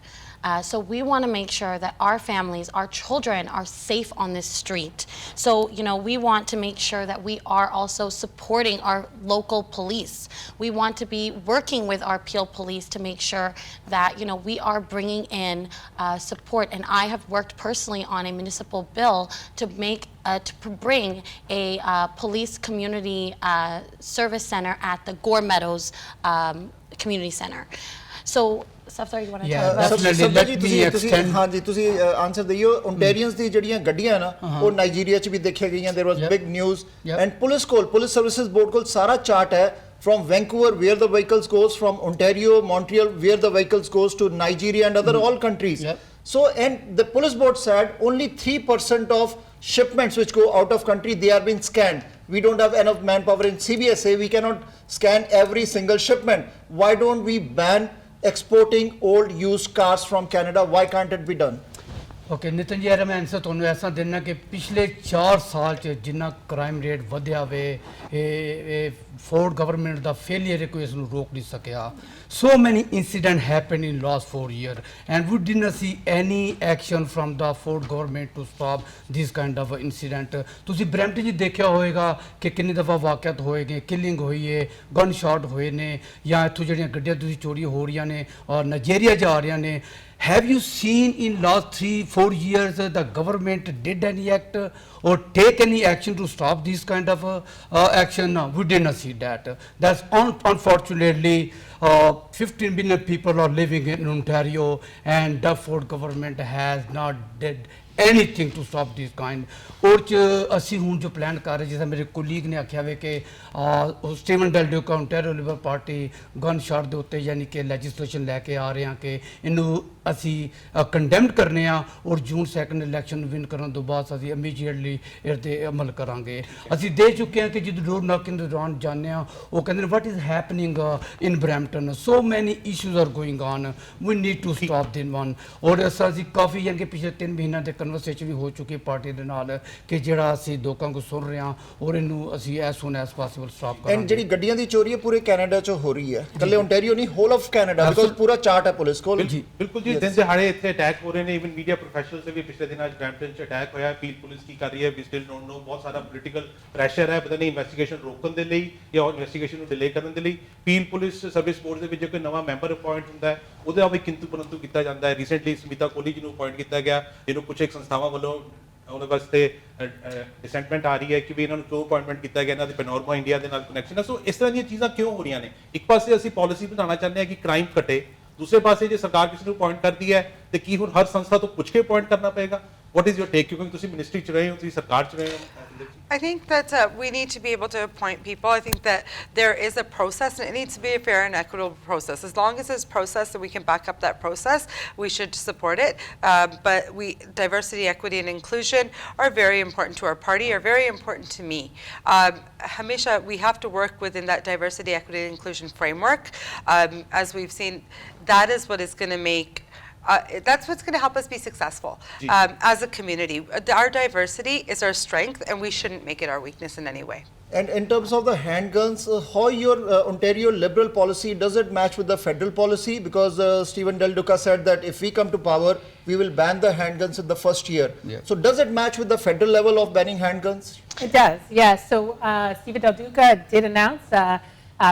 So we want to make sure that our families, our children are safe on this street. So, we want to make sure that we are also supporting our local police. We want to be working with our Peel police to make sure that, we are bringing in support. And I have worked personally on a municipal bill to make to bring a police community service center at the Gore Meadows Community Center. So, Safdar, you want to talk about? ਹਾਂਜੀ ਤੁਸੀਂ answer ਦਿਓ. Ontarians ਦੀ ਜਿਹੜੀਆਂ ਗੱਡੀਆਂ ਨਾ ਉਹ Nigeria ਚ ਵੀ ਦੇਖੀਆਂ ਗਈਆਂ. There was big news and police services board ਕੋਲ ਸਾਰਾ ਚਾਰਟ ਹੈ from Vancouver where the vehicles goes, from Ontario, Montreal where the vehicles goes to Nigeria and other all countries. So and the police board said only 3% of shipments which go out of country, they are being scanned. We don't have enough manpower in CBSA. We cannot scan every single shipment. Why don't we ban exporting old used cars from Canada? Why can't it be done? Okay, Nitin ji, मैं answer ਤੁਹਾਨੂੰ ऐसा देना कि पिछले 4 ਸਾਲ ਚ ਜਿੰਨਾ crime rate ਵਧਿਆ ਵੇ ਇਹ ਫੋਰਡ ਗਵਰਨਮੈਂਟ ਦਾ ਫੇਲਿਅਰ ਕੋਈ ਇਸ ਨੂੰ ਰੋਕ ਨਹੀਂ ਸਕਿਆ. So many incidents happened in last 4 years and we did not see any action from the Ford government to stop this kind of incident. ਤੁਸੀਂ ਬਰੈਂਪਟਨ ਜੀ ਦੇਖਿਆ ਹੋਵੇਗਾ ਕਿ ਕਿੰਨੀ ਦਫਾ ਵਾਕਿਆਤ ਹੋਏ ਗਏ, ਕਿਲਿੰਗ ਹੋਈ ਹੈ, ਗਨ ਸ਼ਾਟ ਹੋਏ ਨੇ, ਜਾਂ ਇੱਥੋਂ ਜਿਹੜੀਆਂ ਗੱਡੀਆਂ ਤੁਸੀਂ ਚੋਰੀ ਹੋ ਰਹੀਆਂ ਨੇ ਔਰ ਨਾਈਜੀਰੀਆ ਜਾ ਰਹੀਆਂ ਨੇ. Have you seen in last 3-4 years the government did any act or take any action to stop this kind of action? No, we did not see that. That's unfortunately 15 million people are living in Ontario and the Ford government has not did anything to stop this kind. और ਅਸੀਂ ਹੁਣ ਜੋ plan ਕਰ ਰਹੇ, ਜਿਵੇਂ ਮੇਰੇ colleague ਨੇ ਆਖਿਆ ਵੇ ਕਿ Steven Del Duca ontario liberal party gun shot ਦੇ ਉੱਤੇ ਯਾਨੀ ਕਿ ਲੈਜਿਸਲੇਸ਼ਨ ਲੈ ਕੇ ਆ ਰਹੇ ਹਾਂ ਕਿ ਇਹਨੂੰ ਅਸੀਂ ਕੰਡੈਮਡ ਕਰਨੇ ਆ ਔਰ ਜੂਨ 2 ਇਲੈਕਸ਼ਨ ਵਿਨ ਕਰਨ ਤੋਂ ਬਾਅਦ ਅਸੀਂ ਇਮੀਡੀਏਟਲੀ ਇਹ 'ਤੇ ਅਮਲ ਕਰਾਂਗੇ. ਅਸੀਂ ਦੇ ਚੁੱਕੇ ਹਾਂ ਕਿ ਜਦੋਂ ਡੋਰ ਨਾਕਿੰਗ ਦੇ ਦੌਰਾਨ ਜਾਂਦੇ ਹਾਂ ਉਹ ਕਹਿੰਦੇ ਨੇ what is happening in Brampton, so many issues are going on, we need to stop this one. ਔਰ ਅਸੀਂ ਕਾਫੀ ਯਾਨੀ ਕਿ ਪਿਛਲੇ 3 ਮਹੀਨਿਆਂ ਦੇ ਕਨਵਰਸੇਸ਼ਨ ਵੀ ਹੋ ਚੁੱਕੀ ਪਾਰਟੀ ਦੇ ਨਾਲ ਕਿ ਜਿਹੜਾ ਅਸੀਂ ਲੋਕਾਂ ਨੂੰ ਸੁਣ ਰਹੇ ਹਾਂ ਔਰ ਇਹਨੂੰ ਅਸੀਂ as soon as possible stop ਕਰਾਂਗੇ. ਐਂਡ ਜਿਹੜੀ ਗੱਡੀਆਂ ਦੀ ਚੋਰੀ ਹੈ ਪੂਰੇ ਕੈਨੇਡਾ 'ਚ ਹੋ ਰਹੀ ਹੈ, ਇਕੱਲੇ ਓਨਟਾਰੀਓ ਨਹੀਂ, ਹੋਲ ਆਫ ਕੈਨੇਡਾ, ਬਿਕੋਜ਼ ਪੂਰਾ ਚਾਰਟ ਹੈ ਪੁਲਿਸ ਕੋਲ. ਬਿਲਕੁਲ ਜੀ, ਦਿਨ ਦਿਹਾੜੇ ਇੱਥੇ ਅਟੈਕ ਹੋ ਰਹੇ ਨੇ. ਇਵਨ ਮੀਡੀਆ ਪ੍ਰੋਫੈਸ਼ਨਲ ਤੇ ਵੀ ਪਿਛਲੇ ਦਿਨਾਂ 'ਚ ਬਰੈਂਪਟਨ 'ਚ ਅਟੈਕ ਹੋਇਆ. ਪੀਲ ਪੁਲਿਸ ਕੀ ਕਰ ਰਹੀ ਹੈ, ਵੀ ਸਟਿਲ ਡੋਨਟ ਨੋ. ਬਹੁਤ ਸਾਰਾ ਪੋਲੀਟੀਕਲ ਪ੍ਰੈਸ਼ਰ ਹੈ, ਪਤਾ ਨਹੀਂ ਇਨਵੈਸਟੀਗੇਸ਼ਨ ਰੋਕਣ ਦੇ ਲਈ ਜਾਂ ਇਨਵੈਸਟੀਗੇਸ਼ਨ ਨੂੰ ਡਿਲੇ ਕਰਨ ਦੇ ਲਈ. ਪੀਲ ਪੁਲਿਸ ਸਰਵਿਸ ਬੋਰਡ ਦੇ ਵਿੱਚ ਕੋਈ ਨਵਾਂ ਮੈਂਬਰ ਅਪਾਇੰਟ ਹੁੰਦਾ ਹੈ ਉਹਦਾ ਵੀ ਕਿੰਤੂ ਪਰੰਤੂ ਕੀਤਾ ਜਾਂਦਾ ਹੈ. ਰੀਸੈਂਟਲੀ ਸਮੀਤਾ ਕੋਹਲੀ ਜੀ ਨੂੰ ਅਪਾਇੰਟ ਕੀਤਾ ਗਿਆ, ਜਿਹਨੂੰ ਕੁਝ ਇੱਕ ਸੰਸਥਾਵਾਂ ਵੱਲੋਂ ਉਹਦੇ ਵਾਸਤੇ ਡਿਸੈਂਟਮੈਂਟ ਆ ਰਹੀ ਹੈ ਕਿ ਵੀ ਇਹਨਾਂ ਨੂੰ ਕਿਉਂ ਅਪਾਇੰਟਮੈਂਟ ਕੀਤਾ ਗਿਆ, ਇਹਨਾਂ ਦੀ ਪੈਨੋਰਮਾ ਇੰਡੀਆ ਦੇ ਨਾਲ ਕਨੈਕਸ਼ਨ ਹੈ. ਸੋ ਇਸ ਤਰ੍ਹਾਂ ਦੀਆਂ ਚੀਜ਼ਾਂ ਕਿਉਂ ਹੋ ਰਹੀਆਂ ਨੇ? ਇੱਕ ਪਾਸੇ ਅਸੀਂ ਪਾਲਿਸੀ ਬਣਾਉਣਾ ਚਾਹੁੰਦੇ ਹਾਂ ਕਿ ਕ੍ਰਾਈਮ ਘਟੇ, ਦੂਸਰੇ ਪਾਸੇ ਜੇ ਸਰਕਾਰ ਕਿਸੇ ਨੂੰ ਅਪਾਇੰਟ ਕਰਦੀ ਹੈ ਤੇ ਕੀ ਹੁਣ ਹਰ ਸੰਸਥਾ ਤੋਂ ਪੁੱਛ ਕੇ ਅਪਾਇੰਟ ਕਰਨਾ ਪਏਗਾ? what is your take? ਕਿਉਂਕਿ ਤੁਸੀਂ ਮਿਨਿਸਟਰੀ ਚ ਰਹੇ ਹੋ, ਤੁਸੀਂ ਸਰਕਾਰ ਚ ਰਹੇ ਹੋ। I think that we need to be able to appoint people. I think that there is a process, and it needs to be a fair and equitable process. As long as there's process and we can back up that process, we should support it. But diversity, equity, and inclusion are very important to our party, are very important to me. Hamisha, we have to work within that diversity, equity, and inclusion framework. As we've seen, that is what is going to make that's what's going to help us be successful as a community. Our diversity is our strength, and we shouldn't make it our weakness in any way. And in terms of the handguns, how your Ontario Liberal policy, does it match with the federal policy? Because Stephen Del Duca said that if we come to power, we will ban the handguns in the first year. Yeah. So does it match with the federal level of banning handguns? It does, yes. So Stephen Del Duca did announce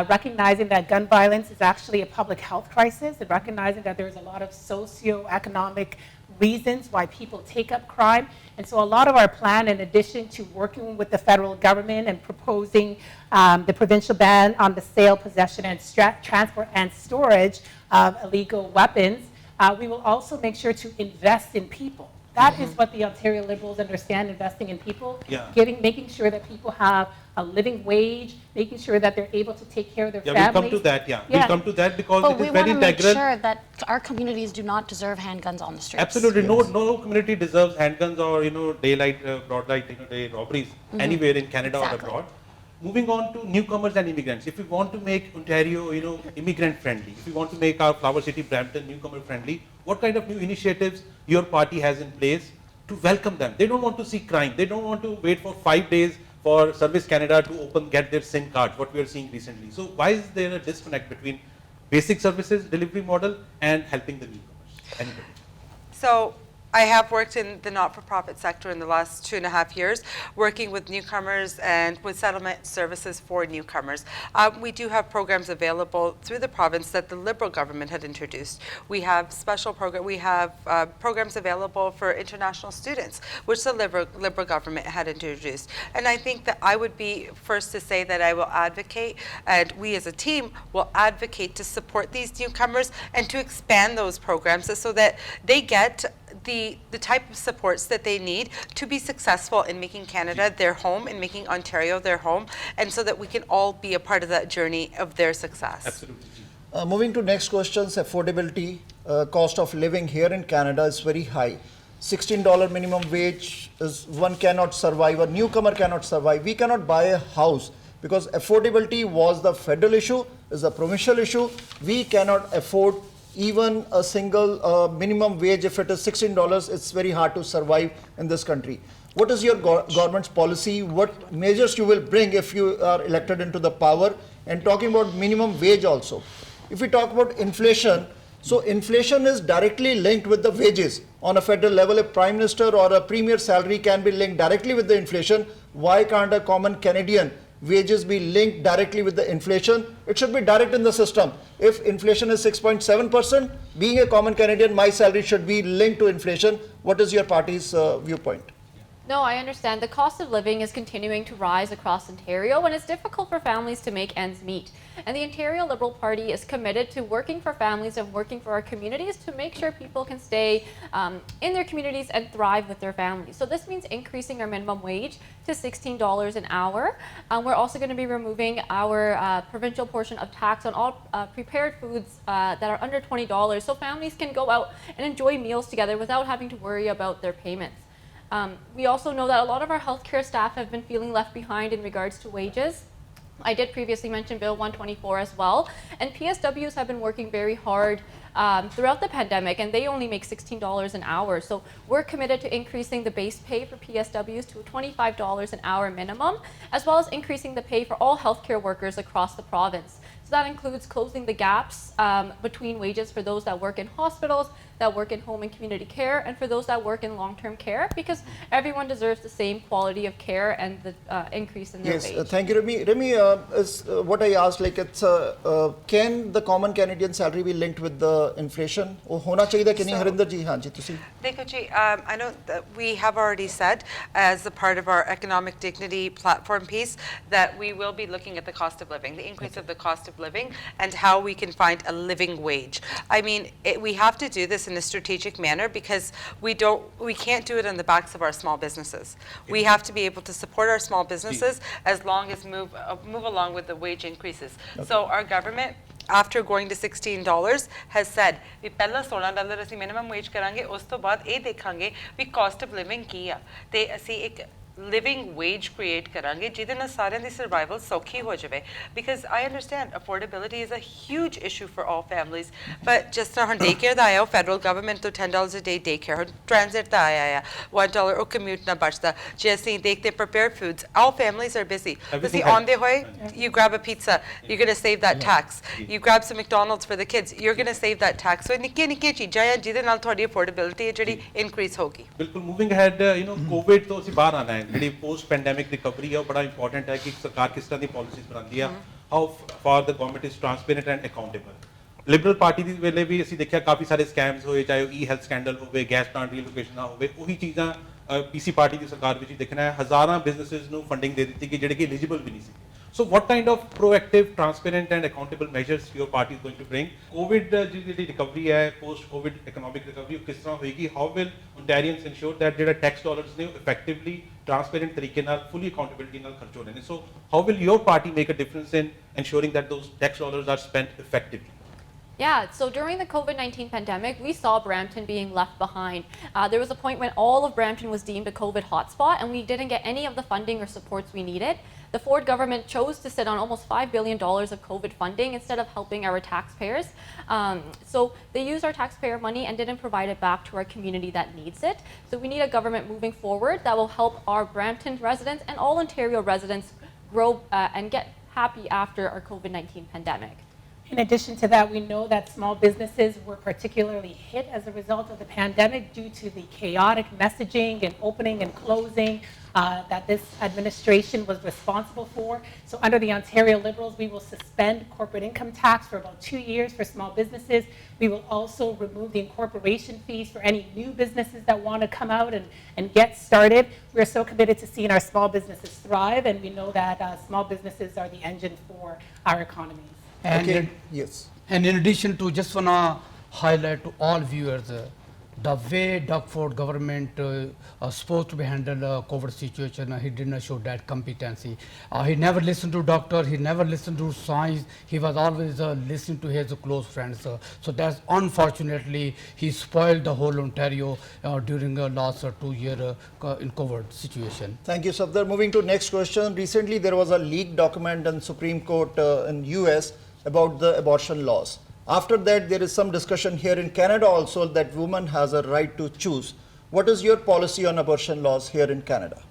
recognizing that gun violence is actually a public health crisis, and recognizing that there's a lot of socio-economic reasons why people take up crime. And so a lot of our plan, in addition to working with the federal government and proposing the provincial ban on the sale, possession, and transport and storage of illegal weapons, we will also make sure to invest in people. That is what the Ontario Liberals understand, investing in people, making sure that people have a living wage, making sure that they're able to take care of their families. We'll come to that, We'll come to that because But it we is want very to make integral. sure that our communities do not deserve handguns on the streets. Absolutely, no community deserves handguns or daylight, broad light, day robberies anywhere in Canada or abroad. Moving on to newcomers and immigrants. If we want to make Ontario, immigrant friendly, if we want to make our Flower City, Brampton, newcomer friendly, what kind of new initiatives your party has in place to welcome them? They don't want to see crime. They don't want to wait for 5 days for Service Canada to get their SIM cards, what we are seeing recently. So why is there a disconnect between basic services delivery model and helping the newcomers? Anybody? So I have worked in the not-for-profit sector in the last 2.5 years, working with newcomers and with settlement services for newcomers. We do have programs available through the province that the Liberal government had introduced. We have programs available for international students, which the Liberal government had introduced. And I think that I would be first to say that I will advocate, and we as a team will advocate to support these newcomers and to expand those programs so that they get the type of supports that they need to be successful in making Canada their home and making Ontario their home, and so that we can all be a part of that journey of their success. Absolutely. Moving to next questions, affordability, cost of living here in Canada is very high. $16 minimum wage is one cannot survive, a newcomer cannot survive. We cannot buy a house because affordability was the federal issue, is a provincial issue. We cannot afford even a single minimum wage. If it is $16, it's very hard to survive in this country. What is your government's policy? What measures you will bring if you are elected into the power? And talking about minimum wage also. If we talk about inflation, so inflation is directly linked with the wages. On a federal level, a prime minister or a premier salary can be linked directly with the inflation. Why can't a common Canadian wages be linked directly with the inflation? It should be direct in the system. If inflation is 6.7%, being a common Canadian, my salary should be linked to inflation. What is your party's viewpoint? No, I understand. The cost of living is continuing to rise across Ontario, and it's difficult for families to make ends meet. And the Ontario Liberal Party is committed to working for families and working for our communities to make sure people can stay in their communities and thrive with their families. So this means increasing our minimum wage to $16 an hour. We're also going to be removing our provincial portion of tax on all prepared foods that are under $20, so families can go out and enjoy meals together without having to worry about their payments. We also know that a lot of our healthcare staff have been feeling left behind in regards to wages. I did previously mention Bill 124 as well, and PSWs have been working very hard throughout the pandemic, and they only make $16 an hour. So we're committed to increasing the base pay for PSWs to $25 an hour minimum, as well as increasing the pay for all healthcare workers across the province. So that includes closing the gaps between wages for those that work in hospitals, that work in home and community care, and for those that work in long-term care, because everyone deserves the same quality of care and the increase in their wage. Yes, thank you, Remy. Remy, is what I asked, like, it's can the common Canadian salary be linked with the inflation ਉਹ ਹੋਣਾ ਚਾਹੀਦਾ ਕਿ ਨਹੀਂ ਹਰਿੰਦਰ ਜੀ? ਹਾਂਜੀ ਤੁਸੀਂ Dekho ji, I know that we have already said, as a part of our economic dignity platform piece, that we will be looking at the cost of living, the increase of the cost of living, and how we can find a living wage. I mean, we have to do this in a strategic manner because we can't do it on the backs of our small businesses. We have to be able to support our small businesses as long as move along with the wage increases. So our government, after going to $16, has said we ਪਹਿਲਾਂ $16 ਅਸੀਂ minimum wage ਕਰਾਂਗੇ, ਉਸ ਤੋਂ ਬਾਅਦ ਇਹ ਦੇਖਾਂਗੇ ਵੀ cost of living ਕੀ ਆ ਤੇ ਅਸੀਂ ਇੱਕ living wage create ਕਰਾਂਗੇ ਜਿਹਦੇ ਨਾਲ ਸਾਰਿਆਂ ਦੀ survival ਸੌਖੀ ਹੋ ਜਾਵੇ, because I understand affordability is a huge issue for all families, but ਜਿਸ ਤਰ੍ਹਾਂ ਹੁਣ daycare ਦਾ ਆਇਆ ਉਹ federal government ਤੋਂ $10 a day daycare, ਹੁਣ transit ਦਾ ਆਇਆ ਆ $1 ਉਹ commute ਨਾਲ ਬਚਦਾ, ਜੇ ਅਸੀਂ ਦੇਖਦੇ prepared foods, all families are busy, ਤੁਸੀਂ ਆਉਂਦੇ ਹੋਏ you grab a pizza, you're going to save that tax, you grab some McDonald's for the kids, you're going to save that tax, so ਨਿੱਕੀਆਂ ਨਿੱਕੀਆਂ ਚੀਜ਼ਾਂ ਆ ਜਿਹਦੇ ਨਾਲ ਤੁਹਾਡੀ affordability ਹੈ ਜਿਹੜੀ increase ਹੋਗੀ। ਬਿਲਕੁਲ ਮੂਵਿੰਗ ਅਹੈਡ ਕੋਵਿਡ ਤੋਂ ਅਸੀਂ ਬਾਹਰ ਆਣਾ ਹੈ, ਜਿਹੜੀ ਪੋਸਟ ਪੈਂਡੈਮਿਕ ਰਿਕਵਰੀ ਹੈ ਉਹ ਬੜਾ ਇੰਪੋਰਟੈਂਟ ਹੈ ਕਿ ਸਰਕਾਰ ਕਿਸ ਤਰ੍ਹਾਂ ਦੀ ਪਾਲਿਸੀਜ਼ ਬਣਾਉਂਦੀ ਆ, how for the government is transparent and accountable. Liberal party ਦੇ ਵੇਲੇ ਵੀ ਅਸੀਂ ਦੇਖਿਆ ਕਾਫੀ ਸਾਰੇ ਸਕੈਮਸ ਹੋਏ, ਚਾਹੇ ਉਹ ਹੈਲਥ ਸਕੈਂਡਲ ਹੋਵੇ, ਗੈਸ ਪਲਾਂਟ ਰੀਲੋਕੇਸ਼ਨ ਨਾ ਹੋਵੇ, ਉਹੀ ਚੀਜ਼ਾਂ ਪੀਸੀ ਪਾਰਟੀ ਦੀ ਸਰਕਾਰ ਵਿੱਚ ਹੀ ਦੇਖਣਾ ਹੈ। ਹਜ਼ਾਰਾਂ ਬਿਜ਼ਨੈਸਿਸ ਨੂੰ ਫੰਡਿੰਗ ਦੇ ਦਿੱਤੀ ਕਿ ਜਿਹੜੇ ਕਿ ਐਲੀਜੀਬਲ ਵੀ ਨਹੀਂ ਸੀ। So what kind of proactive, transparent and accountable measures your party is going to bring? COVID ਜਿਹੜੀ recovery ਹੈ, post-COVID economic recovery, ਕਿਸ ਤਰ੍ਹਾਂ ਹੋਏਗੀ? How will Ontarians ensure that ਜਿਹੜਾ tax dollars ਨੇ ਉਹ effectively, transparent ਤਰੀਕੇ ਨਾਲ, fully accountability ਨਾਲ ਖਰਚ ਹੋ ਰਹੇ ਨੇ? So how will your party make a difference in ensuring that those tax dollars are spent effectively? Yeah, so during the COVID-19 pandemic, we saw Brampton being left behind. There was a point when all of Brampton was deemed a COVID hotspot and we didn't get any of the funding or supports we needed. The Ford government chose to sit on almost $5 billion of COVID funding instead of helping our taxpayers. So they used our taxpayer money and didn't provide it back to our community that needs it. So we need a government moving forward that will help our Brampton residents and all Ontario residents grow and get happy after our COVID-19 pandemic. In addition to that, we know that small businesses were particularly hit as a result of the pandemic due to the chaotic messaging and opening and closing that this administration was responsible for. So under the Ontario Liberals, we will suspend corporate income tax for about 2 years for small businesses. We will also remove the incorporation fees for any new businesses that want to come out and get started. We're so committed to seeing our small businesses thrive, and we know that small businesses are the engine for our economies. And okay. Yes. And in addition to, just wanna highlight to all viewers, the way Doug Ford government supposed to be handle COVID situation, he did not show that competency. He never listened to doctor, he never listened to science, he was always listening to his close friends. So that's unfortunately, he spoiled the whole Ontario during the last 2 year in COVID situation. Thank you, Safdar. Moving to next question. Recently, there was a leaked document in Supreme Court in US about the abortion laws. After that, there is some discussion here in Canada also that woman has a right to choose. What is your policy on abortion laws here in Canada?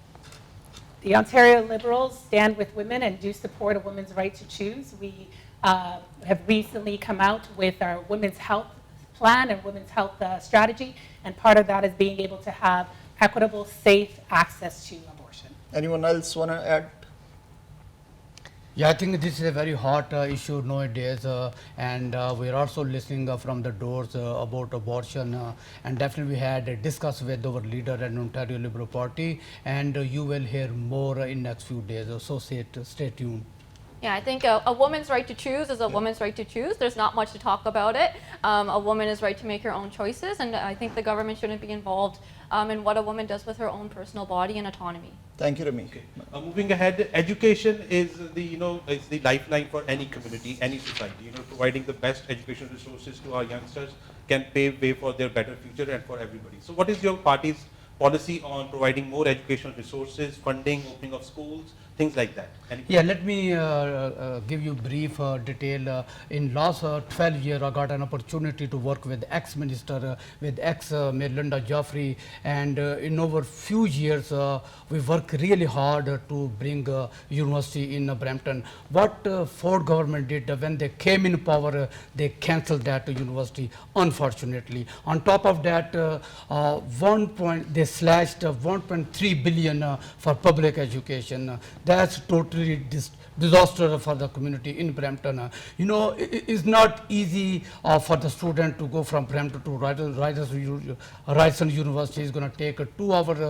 The Ontario Liberals stand with women and do support a woman's right to choose. We have recently come out with our women's health plan and women's health strategy, and part of that is being able to have equitable, safe access to abortion. Anyone else want to add? Yeah, I think this is a very hot issue nowadays, and we're also listening from the doors about abortion, and definitely we had discussed with our leader in Ontario Liberal Party, and you will hear more in next few days, so stay tuned. Yeah, I think a woman's right to choose is a woman's right to choose. There's not much to talk about it. A woman is right to make her own choices, and I think the government shouldn't be involved in what a woman does with her own personal body and autonomy. Thank you, Rami. Okay. Moving ahead, education is the is the lifeline for any community, any society. Providing the best educational resources to our youngsters can pave way for their better future and for everybody. So, what is your party's policy on providing more educational resources, funding, opening of schools, things like that? Yeah, let me give you brief detail. In last 12 years, I got an opportunity to work with ex-minister, with ex-Mayor Linda Joffrey, and in over few years, we work really hard to bring university in Brampton. What Ford government did when they came in power, they cancelled that university, unfortunately. On top of that, they slashed 1.3 billion for public education. that's totally disaster for the community in Brampton. You know, it's not easy for the student to go from Brampton to Ryerson University. It's going to take 2 hours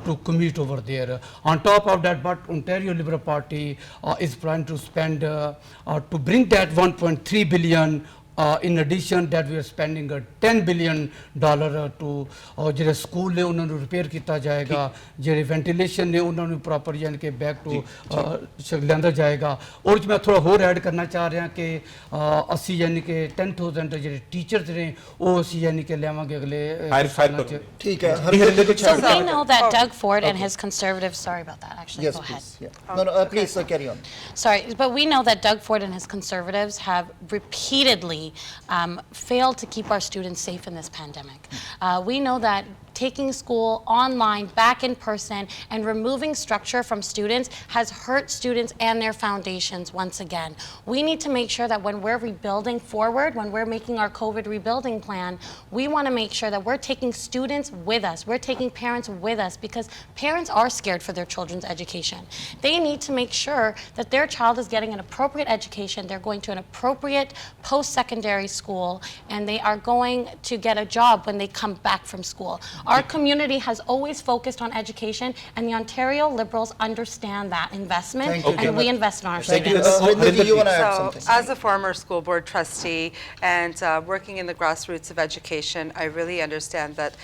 to commute over there. On top of that, but Ontario Liberal Party is planning to spend to bring that 1.3 billion. In addition that we are spending $10 billion to ਜਿਹੜੇ school ਨੇ ਉਹਨਾਂ ਨੂੰ repair ਕੀਤਾ ਜਾਏਗਾ, ਜਿਹੜੇ ventilation ਨੇ ਉਹਨਾਂ ਨੂੰ ਪ੍ਰੋਪਰ ਯਾਨੀ ਕਿ ਬੈਕ ਟੂ ਲਿਆਂਦਾ ਜਾਏਗਾ। ਔਰ ਮੈਂ ਥੋੜਾ ਹੋਰ ਐਡ ਕਰਨਾ ਚਾਹ ਰਿਹਾ ਕਿ ਅਸੀਂ ਯਾਨੀ ਕਿ 10,000 ਜਿਹੜੇ ਟੀਚਰਸ ਨੇ ਉਹ ਅਸੀਂ ਯਾਨੀ ਕਿ ਲਿਆਵਾਂਗੇ ਅਗਲੇ ਸਾਲਾਂ 'ਚ। ਠੀਕ ਹੈ। So we know that Doug Ford and his conservatives, sorry about that, actually, Yes, go ahead. please. Yeah. No, please carry on. Sorry, but we know that Doug Ford and his conservatives have repeatedly failed to keep our students safe in this pandemic. We know that taking school online, back in person, and removing structure from students has hurt students and their foundations once again. We need to make sure that when we're rebuilding forward, when we're making our COVID rebuilding plan, we want to make sure that we're taking students with us. We're taking parents with us because parents are scared for their children's education. They need to make sure that their child is getting an appropriate education, they're going to an appropriate post-secondary school, and they are going to get a job when they come back from school. Our community has always focused on education, and the Ontario Liberals understand that investment, and we invest in our students. You want to add So, something? as a former school board trustee and working in the grassroots of education, I really understand that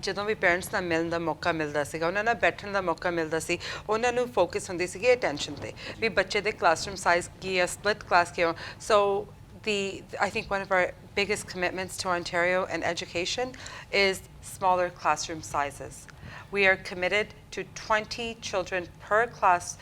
ਜਦੋਂ ਵੀ parents ਨਾਲ ਮਿਲਣ ਦਾ ਮੌਕਾ ਮਿਲਦਾ ਸੀਗਾ, ਉਹਨਾਂ ਨਾਲ ਬੈਠਣ ਦਾ ਮੌਕਾ ਮਿਲਦਾ ਸੀ, ਉਹਨਾਂ ਨੂੰ ਫੋਕਸ ਹੁੰਦੀ ਸੀਗੀ attention ਤੇ ਵੀ ਬੱਚੇ ਦੇ classroom size ਕੀ ਹੈ, split class ਕਿਉਂ। So I think one of our biggest commitments to Ontario and education is smaller classroom sizes. We are committed to 20 children per class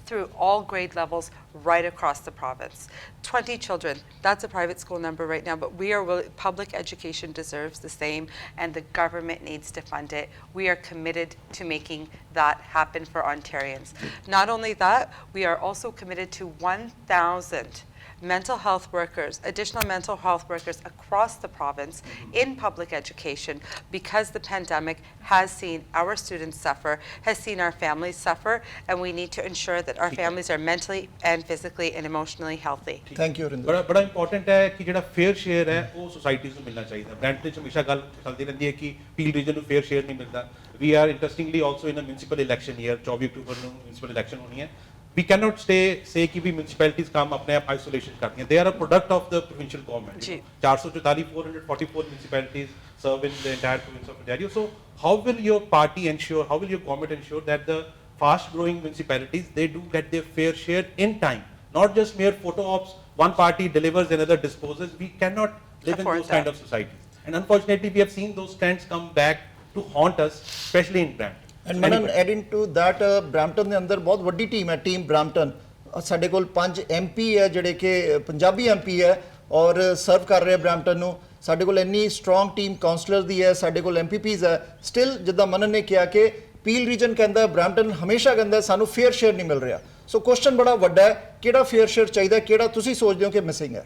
through all grade levels right across the province. 20 children, that's a private school number right now, but we are public education deserves the same, and the government needs to fund it. We are committed to making that happen for Ontarians. Not only that, we are also committed to 1,000 mental health workers, additional mental health workers across the province in public education, because the pandemic has seen our students suffer, has seen our families suffer, and we need to ensure that our families are mentally and physically and emotionally healthy. Thank you, Rinder. ਬੜਾ important ਹੈ ਕਿ ਜਿਹੜਾ fair share ਹੈ ਉਹ societies ਨੂੰ ਮਿਲਣਾ ਚਾਹੀਦਾ। Brampton 'ਚ ਹਮੇਸ਼ਾ ਗੱਲ ਚੱਲਦੀ ਰਹਿੰਦੀ ਹੈ ਕਿ ਪੀਲ ਰੀਜਨ ਨੂੰ ਫੇਅਰ ਸ਼ੇਅਰ ਨਹੀਂ ਮਿਲਦਾ। We are interestingly also in a municipal election year, 24 ਅਕਤੂਬਰ ਨੂੰ ਮਿਊਨਿਸਪਲ ਇਲੈਕਸ਼ਨ ਹੋਣੀ ਹੈ। We cannot say कि भी municipalities काम अपने आप isolation करती हैं. They are a product of the provincial government. 444 municipalities serve in the entire province of Ontario. So how will your party ensure, how will your government ensure that the fast-growing municipalities, they do get their fair share in time, not just mere photo ops, one party delivers, another disposes. We cannot live in those kind of societies. And unfortunately, we have seen those trends come back to haunt us, especially in Brampton. And Manan adding to that Brampton ਦੇ ਅੰਦਰ ਬਹੁਤ ਵੱਡੀ team ਹੈ, team Brampton. ਸਾਡੇ ਕੋਲ 5 MP ਹੈ ਜਿਹੜੇ ਕਿ ਪੰਜਾਬੀ MP ਹੈ ਔਰ ਸਰਵ ਕਰ ਰਹੇ ਬ੍ਰੈਂਪਟਨ ਨੂੰ। ਸਾਡੇ ਕੋਲ ਇੰਨੀ ਸਟਰੋਂਗ ਟੀਮ ਕਾਉਂਸਲਰ ਦੀ ਹੈ, ਸਾਡੇ ਕੋਲ MPPs ਹੈ। ਸਟਿਲ ਜਿੱਦਾਂ ਮਨਨ ਨੇ ਕਿਹਾ ਕਿ ਪੀਲ ਰੀਜਨ ਕਹਿੰਦਾ, ਬ੍ਰੈਂਪਟਨ ਹਮੇਸ਼ਾ ਕਹਿੰਦਾ ਸਾਨੂੰ ਫੇਅਰ ਸ਼ੇਅਰ ਨਹੀਂ ਮਿਲ ਰਿਹਾ। ਸੋ ਕੁਐਸਚਨ ਬੜਾ ਵੱਡਾ ਹੈ, ਕਿਹੜਾ ਫੇਅਰ ਸ਼ੇਅਰ ਚਾਹੀਦਾ, ਕਿਹੜਾ ਤੁਸੀਂ ਸੋਚਦੇ ਹੋ ਕਿ ਮਿਸਿੰਗ ਹੈ?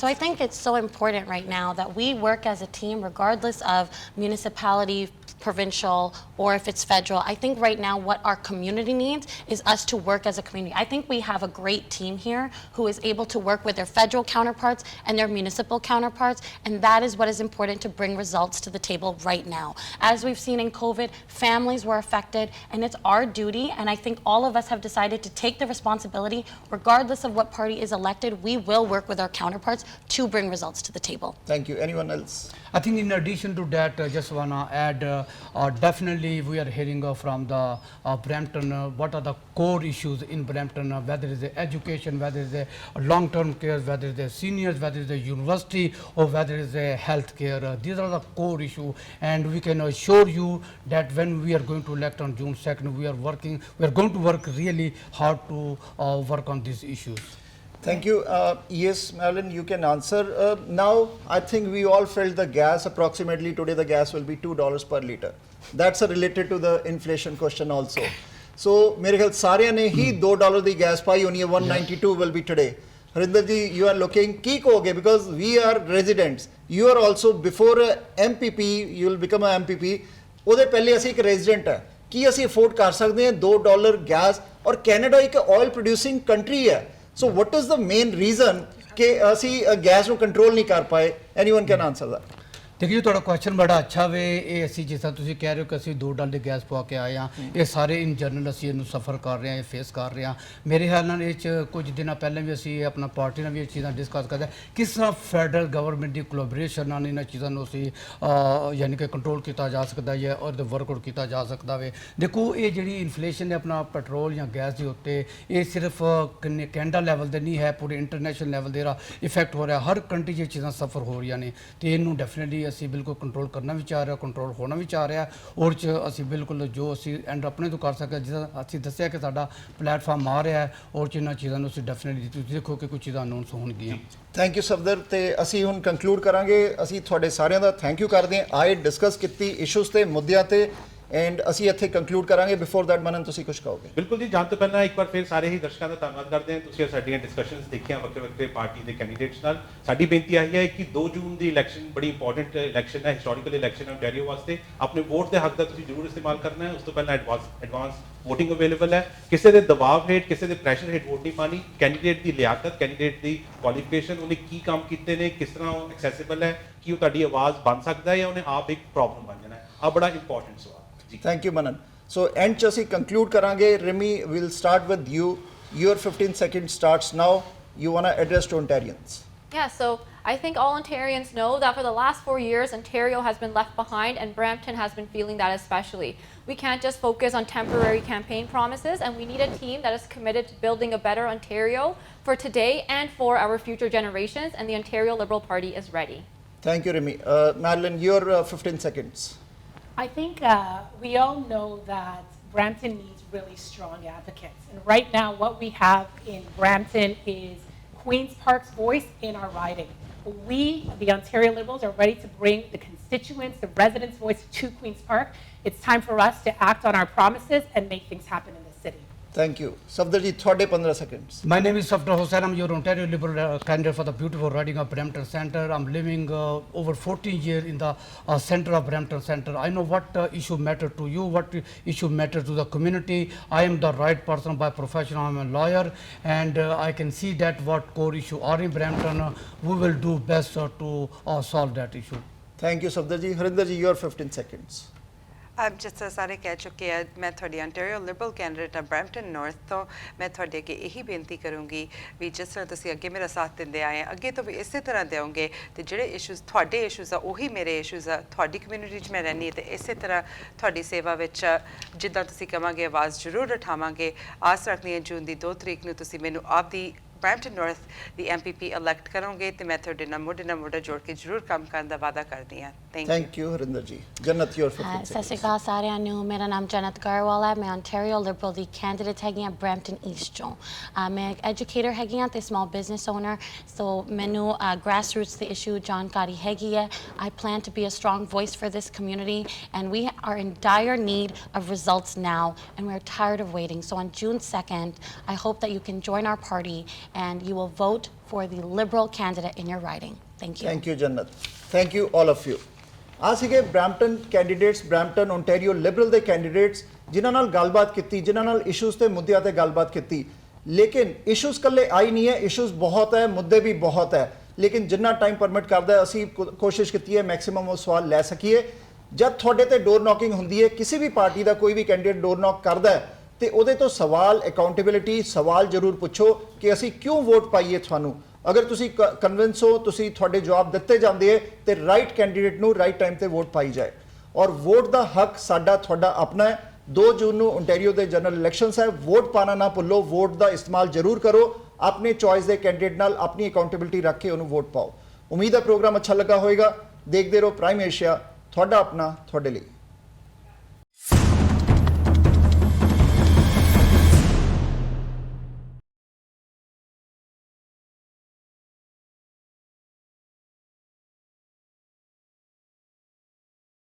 So I think it's so important right now that we work as a team regardless of municipality, provincial, or if it's federal. I think right now what our community needs is us to work as a community. I think we have a great team here who is able to work with their federal counterparts and their municipal counterparts, and that is what is important to bring results to the table right now. As we've seen in COVID, families were affected, and it's our duty, and I think all of us have decided to take the responsibility regardless of what party is elected. We will work with our counterparts to bring results to the table. Thank you. Anyone else? I think in addition to that, just want to add, definitely we are hearing from the Brampton, what are the core issues in Brampton, whether it's the education, whether it's the long-term care, whether it's the seniors, whether it's the university, or whether it's the health care. These are the core issues, and we can assure you that when we are going to elect on June 2nd, we are going to work really hard to work on these issues. Thank you. Yes, Madeline, you can answer. Now, I think we all felt the gas, approximately today the gas will be $2 per litre. That's related to the inflation question also. So, ਮੇਰੇ ਖਿਆਲ ਸਾਰਿਆਂ ਨੇ ਹੀ $2 ਦੀ gas ਪਾਈ ਹੋਣੀ ਹੈ, 192 will be today. Harinder ਜੀ, you are looking, ਕੀ ਕਹੋਗੇ? Because we are residents. You are also before MPP, you will become a MPP. ਉਹਦੇ ਪਹਿਲੇ ਅਸੀਂ ਇੱਕ resident ਹੈ। ਕੀ ਅਸੀਂ ਅਫੋਰਡ ਕਰ ਸਕਦੇ ਹਾਂ $2 ਗੈਸ? ਔਰ ਕੈਨੇਡਾ ਇੱਕ ਆਇਲ ਪ੍ਰੋਡਿਊਸਿੰਗ ਕੰਟਰੀ ਹੈ, so what is the main reason ਕਿ ਅਸੀਂ ਗੈਸ ਨੂੰ ਕੰਟਰੋਲ ਨਹੀਂ ਕਰ ਪਾਏ? Anyone can answer that. देखिए ਤੁਹਾਡਾ ਕੁਐਸਚਨ ਬੜਾ ਅੱਛਾ ਵੇ। ਇਹ ਅਸੀਂ ਜਿਸ ਤਰ੍ਹਾਂ ਤੁਸੀਂ ਕਹਿ ਰਹੇ ਹੋ ਕਿ ਅਸੀਂ $2 ਦੀ ਗੈਸ ਪਵਾ ਕੇ ਆਏ ਹਾਂ, ਇਹ ਸਾਰੇ ਇਨ ਜਨਰਲ ਅਸੀਂ ਇਹਨੂੰ ਸਫਰ ਕਰ ਰਹੇ ਹਾਂ, ਇਹ ਫੇਸ ਕਰ ਰਹੇ ਹਾਂ। ਮੇਰੇ ਖਿਆਲ ਨਾਲ ਇਹ 'ਚ ਕੁਝ ਦਿਨਾਂ ਪਹਿਲਾਂ ਵੀ ਅਸੀਂ ਆਪਣਾ ਪਾਰਟੀ ਨਾਲ ਵੀ ਇਹ ਚੀਜ਼ਾਂ ਡਿਸਕਸ ਕਰਦੇ ਕਿਸ ਤਰ੍ਹਾਂ ਫੈਡਰਲ ਗਵਰਨਮੈਂਟ ਦੀ ਕੋਲੈਬੋਰੇਸ਼ਨ ਨਾਲ ਇਹਨਾਂ ਚੀਜ਼ਾਂ ਨੂੰ ਅਸੀਂ ਯਾਨੀ ਕਿ ਕੰਟਰੋਲ ਕੀਤਾ ਜਾ ਸਕਦਾ ਹੈ ਔਰ ਵਰਕਆਊਟ ਕੀਤਾ ਜਾ ਸਕਦਾ ਵੇ। ਦੇਖੋ ਇਹ ਜਿਹੜੀ ਇਨਫਲੇਸ਼ਨ ਹੈ ਆਪਣਾ ਪੈਟਰੋਲ ਜਾਂ ਗੈਸ ਦੇ ਉੱਤੇ, ਇਹ ਸਿਰਫ ਕੈਨੇਡਾ ਲੈਵਲ ਤੇ ਨਹੀਂ ਹੈ, ਪੂਰੇ ਇੰਟਰਨੈਸ਼ਨਲ ਲੈਵਲ ਦੇ ਇਹਦਾ ਇਫੈਕਟ ਹੋ ਰਿਹਾ। ਹਰ ਕੰਟਰੀ 'ਚ ਇਹ ਚੀਜ਼ਾਂ ਸਫਰ ਹੋ ਰਹੀਆਂ ਨੇ ਤੇ ਇਹਨੂੰ ਡੈਫੀਨੇਟਲੀ ਅਸੀਂ ਬਿਲਕੁਲ ਕੰਟਰੋਲ ਕਰਨਾ ਵੀ ਚਾਹ ਰਿਹਾ, ਕੰਟਰੋਲ ਹੋਣਾ ਵੀ ਚਾਹ ਰਿਹਾ। ਔਰ 'ਚ ਅਸੀਂ ਬਿਲਕੁਲ ਜੋ ਅਸੀਂ ਐਂਡ ਆਪਣੇ ਤੋਂ ਕਰ ਸਕਦੇ, ਜਿੱਦਾਂ ਅਸੀਂ ਦੱਸਿਆ ਕਿ ਸਾਡਾ ਪਲੇਟਫਾਰਮ ਆ ਰਿਹਾ ਹੈ, ਔਰ 'ਚ ਇਹਨਾਂ ਚੀਜ਼ਾਂ ਨੂੰ ਅਸੀਂ ਡੈਫੀਨੇਟਲੀ ਤੁਸੀਂ ਦੇਖੋ ਕਿ ਕੁਝ ਚੀਜ਼ਾਂ ਅਨਾਉਂਸ ਹੋਣਗੀਆਂ। Thank you Safdar. ਤੇ ਅਸੀਂ ਹੁਣ ਕੰਕਲੂਡ ਕਰਾਂਗੇ। ਅਸੀਂ ਤੁਹਾਡੇ ਸਾਰਿਆਂ ਦਾ ਥੈਂਕ ਯੂ ਕਰਦੇ ਹਾਂ, ਆਏ ਡਿਸਕਸ ਕੀਤੀ ਇਸ਼ੂਜ਼ ਤੇ ਮੁੱਦਿਆਂ ਤੇ, ਐਂਡ ਅਸੀਂ ਇੱਥੇ ਕੰਕਲੂਡ ਕਰਾਂਗੇ। ਬਿਫੋਰ ਦੈਟ ਮਨਨ ਤੁਸੀਂ ਕੁਝ ਕਹੋਗੇ? ਬਿਲਕੁਲ ਜੀ, ਜਾਣ ਤੋਂ ਪਹਿਲਾਂ ਇੱਕ ਵਾਰ ਫਿਰ ਸਾਰੇ ਹੀ ਦਰਸ਼ਕਾਂ ਦਾ ਧੰਨਵਾਦ ਕਰਦੇ ਹਾਂ। ਤੁਸੀਂ ਸਾਡੀਆਂ ਡਿਸਕਸ਼ਨਸ ਦੇਖੀਆਂ ਵੱਖਰੇ ਵੱਖਰੇ ਪਾਰਟੀ ਦੇ ਕੈਂਡੀਡੇਟਸ ਨਾਲ। ਸਾਡੀ ਬੇਨਤੀ ਆਹੀ ਹੈ ਕਿ 2 ਜੂਨ ਦੀ ਇਲੈਕਸ਼ਨ ਬੜੀ ਇੰਪੋਰਟੈਂਟ ਇਲੈਕਸ਼ਨ ਹੈ, ਹਿਸਟੋਰੀਕਲ ਇਲੈਕਸ਼ਨ ਹੈ ਓਨਟਾਰੀਓ ਵਾਸਤੇ। ਆਪਣੇ ਵੋਟ ਦੇ ਹੱਕ ਦਾ ਤੁਸੀਂ ਜ਼ਰੂਰ ਇਸਤੇਮਾਲ ਕਰਨਾ ਹੈ। ਉਸ ਤੋਂ ਪਹਿਲਾਂ ਐਡਵਾਂਸ ਵੋਟਿੰਗ ਅਵੇਲੇਬਲ ਹੈ। ਕਿਸੇ ਦੇ ਦਬਾਅ ਹੇਠ, ਕਿਸੇ ਦੇ ਪ੍ਰੈਸ਼ਰ ਹੇਠ ਵੋਟ ਨਹੀਂ ਪਾਣੀ। ਕੈਂਡੀਡੇਟ ਦੀ ਲਿਆਕਤ, ਕੈਂਡੀਡੇਟ ਦੀ ਕੁਆਲੀਫਿਕੇਸ਼ਨ, ਉਹਨੇ ਕੀ ਕੰਮ ਕੀਤੇ ਨੇ, ਕਿਸ ਤਰ੍ਹਾਂ ਉਹ ਐਕਸੈਸਿਬਲ ਹੈ, ਕਿ ਉਹ ਤੁਹਾਡੀ ਆਵਾਜ਼ ਬਣ ਸਕਦਾ ਹੈ ਜਾਂ ਉਹਨੇ ਆਪ ਇੱਕ ਪ੍ਰੋਬਲਮ ਬਣ ਜਾਣਾ ਹੈ। ਆ ਬੜਾ ਇੰਪੋਰਟੈਂਟ ਸਵਾਲ। Thank you, Manan. So, end ਚ ਅਸੀਂ conclude ਕਰਾਂਗੇ। Rimi, we'll start with you. Your 15 seconds starts now. You want to address to Ontarians. Yeah, so I think all Ontarians know that for the last 4 years, Ontario has been left behind and Brampton has been feeling that especially. We can't just focus on temporary campaign promises, and we need a team that is committed to building a better Ontario for today and for our future generations, and the Ontario Liberal Party is ready. Thank you, Rimi. Madeline, your 15 seconds. I think we all know that Brampton needs really strong advocates. And right now, what we have in Brampton is Queen's Park's voice in our riding. We, the Ontario Liberals, are ready to bring the constituents, the residents' voice to Queen's Park. It's time for us to act on our promises and make things happen in the city. Thank you. Safdarji, ਤੁਹਾਡੇ 15 seconds. My name is Safdar Hussain. I'm your Ontario Liberal candidate for the beautiful riding of Brampton Centre. I'm living over 14 years in the centre of Brampton Centre. I know what issue matter to you, what issue matter to the community. I am the right person by profession. I'm a lawyer, and I can see that what core issue are in Brampton. We will do best to solve that issue. Thank you, Safdarji. Harinderji, your 15 seconds. ਜਿਸ ਤਰ੍ਹਾਂ ਸਾਰੇ ਕਹਿ ਚੁੱਕੇ ਆ, ਮੈਂ ਤੁਹਾਡੀ ontario Liberal candidate ਆ Brampton north ਤੋਂ। ਮੈਂ ਤੁਹਾਡੇ ਅੱਗੇ ਇਹੀ ਬੇਨਤੀ ਕਰੂੰਗੀ ਵੀ ਜਿਸ ਤਰ੍ਹਾਂ ਤੁਸੀਂ ਅੱਗੇ ਮੇਰਾ ਸਾਥ ਦਿੰਦੇ ਆਏ ਆ, ਅੱਗੇ ਤੋਂ ਵੀ ਇਸੇ ਤਰ੍ਹਾਂ ਦਿਓਗੇ। ਤੇ ਜਿਹੜੇ ਇਸ਼ੂਜ਼ ਤੁਹਾਡੇ ਇਸ਼ੂਜ਼ ਆ ਉਹੀ ਮੇਰੇ ਇਸ਼ੂਜ਼ ਆ। ਤੁਹਾਡੀ ਕਮਿਊਨਿਟੀ 'ਚ ਮੈਂ ਰਹਿੰਦੀ ਹਾਂ ਤੇ ਇਸੇ ਤਰ੍ਹਾਂ ਤੁਹਾਡੀ ਸੇਵਾ ਵਿੱਚ ਜਿੱਦਾਂ ਤੁਸੀਂ ਕਹਾਂਗੇ ਆਵਾਜ਼ ਜ਼ਰੂਰ ਉਠਾਵਾਂਗੇ। ਆਸ ਰੱਖਦੀ ਹਾਂ ਜੂਨ ਦੀ 2 ਤਰੀਕ ਨੂੰ ਤੁਸੀਂ ਮੈਨੂੰ ਆਪਦੀ ਬ੍ਰੈਂਪਟਨ ਨਾਰਥ ਦੀ MPP ਇਲੈਕਟ ਕਰੋਗੇ ਤੇ ਮੈਂ ਤੁਹਾਡੇ ਨਾਲ ਮੋਢੇ ਜੋੜ ਕੇ ਜ਼ਰੂਰ ਕੰਮ ਕਰਨ ਦਾ ਵਾਅਦਾ ਕਰਦੀ ਹਾਂ। Thank you Harinder ji. Jannat, your 15 ਸਤਿ ਸ਼੍ਰੀ seconds. ਅਕਾਲ ਸਾਰਿਆਂ ਨੂੰ। ਮੇਰਾ ਨਾਮ ਜਨਤ ਗਰਵਾਲ ਹੈ। ਮੈਂ Ontario Liberal ਦੀ ਕੈਂਡੀਡੇਟ ਹੈਗੀ ਹਾਂ ਬ੍ਰੈਂਪਟਨ ਈਸਟ ਚੋਂ। ਮੈਂ ਇੱਕ ਐਜੂਕੇਟਰ ਹੈਗੀ ਹਾਂ ਤੇ ਸਮਾਲ ਬਿਜ਼ਨਸ ਓਨਰ, ਸੋ ਮੈਨੂੰ ਗ੍ਰਾਸ ਰੂਟਸ ਦੇ ਇਸ਼ੂ ਜਾਣਕਾਰੀ ਹੈਗੀ ਹੈ। I plan to be a strong voice for this community, and we are in dire need of results now, and we're tired of waiting. So on June 2nd, I hope that you can join our party and you will vote for the Liberal candidate in your riding. Thank you. Thank you, Jannat. Thank you, all of you. ਆ ਸੀਗੇ Brampton candidates, Brampton Ontario Liberal ਦੇ candidates, ਜਿਨ੍ਹਾਂ ਨਾਲ ਗੱਲਬਾਤ ਕੀਤੀ, ਜਿਨ੍ਹਾਂ ਨਾਲ issues ਤੇ ਮੁੱਦਿਆਂ ਤੇ ਗੱਲਬਾਤ ਕੀਤੀ। ਲੇਕਿਨ ਇਸ਼ੂਜ਼ ਇਕੱਲੇ ਆਈ ਨਹੀਂ ਹੈ, ਇਸ਼ੂਜ਼ ਬਹੁਤ ਹੈ, ਮੁੱਦੇ ਵੀ ਬਹੁਤ ਹੈ। ਲੇਕਿਨ ਜਿੰਨਾ ਟਾਈਮ ਪਰਮਿਟ ਕਰਦਾ ਅਸੀਂ ਕੋਸ਼ਿਸ਼ ਕੀਤੀ ਹੈ ਮੈਕਸਿਮਮ ਉਹ ਸਵਾਲ ਲੈ ਸਕੀਏ। ਜਦ ਤੁਹਾਡੇ ਤੇ ਡੋਰ ਨੌਕਿੰਗ ਹੁੰਦੀ ਹੈ, ਕਿਸੇ ਵੀ ਪਾਰਟੀ ਦਾ ਕੋਈ ਵੀ ਕੈਂਡੀਡੇਟ ਡੋਰ ਨੌਕ ਕਰਦਾ ਹੈ ਤੇ ਉਹਦੇ ਤੋਂ ਸਵਾਲ, ਅਕਾਊਂਟੇਬਿਲਿਟੀ ਸਵਾਲ ਜ਼ਰੂਰ ਪੁੱਛੋ ਕਿ ਅਸੀਂ ਕਿਉਂ ਵੋਟ ਪਾਈਏ ਤੁਹਾਨੂੰ। ਅਗਰ ਤੁਸੀਂ ਕਨਵਿੰਸ ਹੋ, ਤੁਸੀਂ ਤੁਹਾਡੇ ਜਵਾਬ ਦਿੱਤੇ ਜਾਂਦੇ ਹੈ ਤੇ ਰਾਈਟ ਕੈਂਡੀਡੇਟ ਨੂੰ ਰਾਈਟ ਟਾਈਮ ਤੇ ਵੋਟ ਪਾਈ ਜਾਏ। ਔਰ ਵੋਟ ਦਾ ਹੱਕ ਸਾਡਾ ਤੁਹਾਡਾ ਆਪਣਾ ਹੈ। 2 ਜੂਨ ਨੂੰ ਓਨਟਾਰੀਓ ਦੇ ਜਨਰਲ ਇਲੈਕਸ਼ਨਸ ਹੈ। ਵੋਟ ਪਾਣਾ ਨਾ ਭੁੱਲੋ, ਵੋਟ ਦਾ ਇਸਤੇਮਾਲ ਜ਼ਰੂਰ ਕਰੋ। ਆਪਣੇ ਚੋਇਸ ਦੇ ਕੈਂਡੀਡੇਟ ਨਾਲ ਆਪਣੀ ਅਕਾਊਂਟੇਬਿਲਿਟੀ ਰੱਖ ਕੇ ਉਹਨੂੰ ਵੋਟ ਪਾਓ। ਉਮੀਦ ਹੈ ਪ੍ਰੋਗਰਾਮ ਅੱਛਾ ਲੱਗਾ ਹੋਵੇਗਾ। ਦੇਖਦੇ ਰਹੋ ਪ੍ਰਾਈਮ ਏਸ਼ੀਆ, ਤੁਹਾਡਾ ਆਪਣਾ, ਤੁਹਾਡੇ ਲਈ।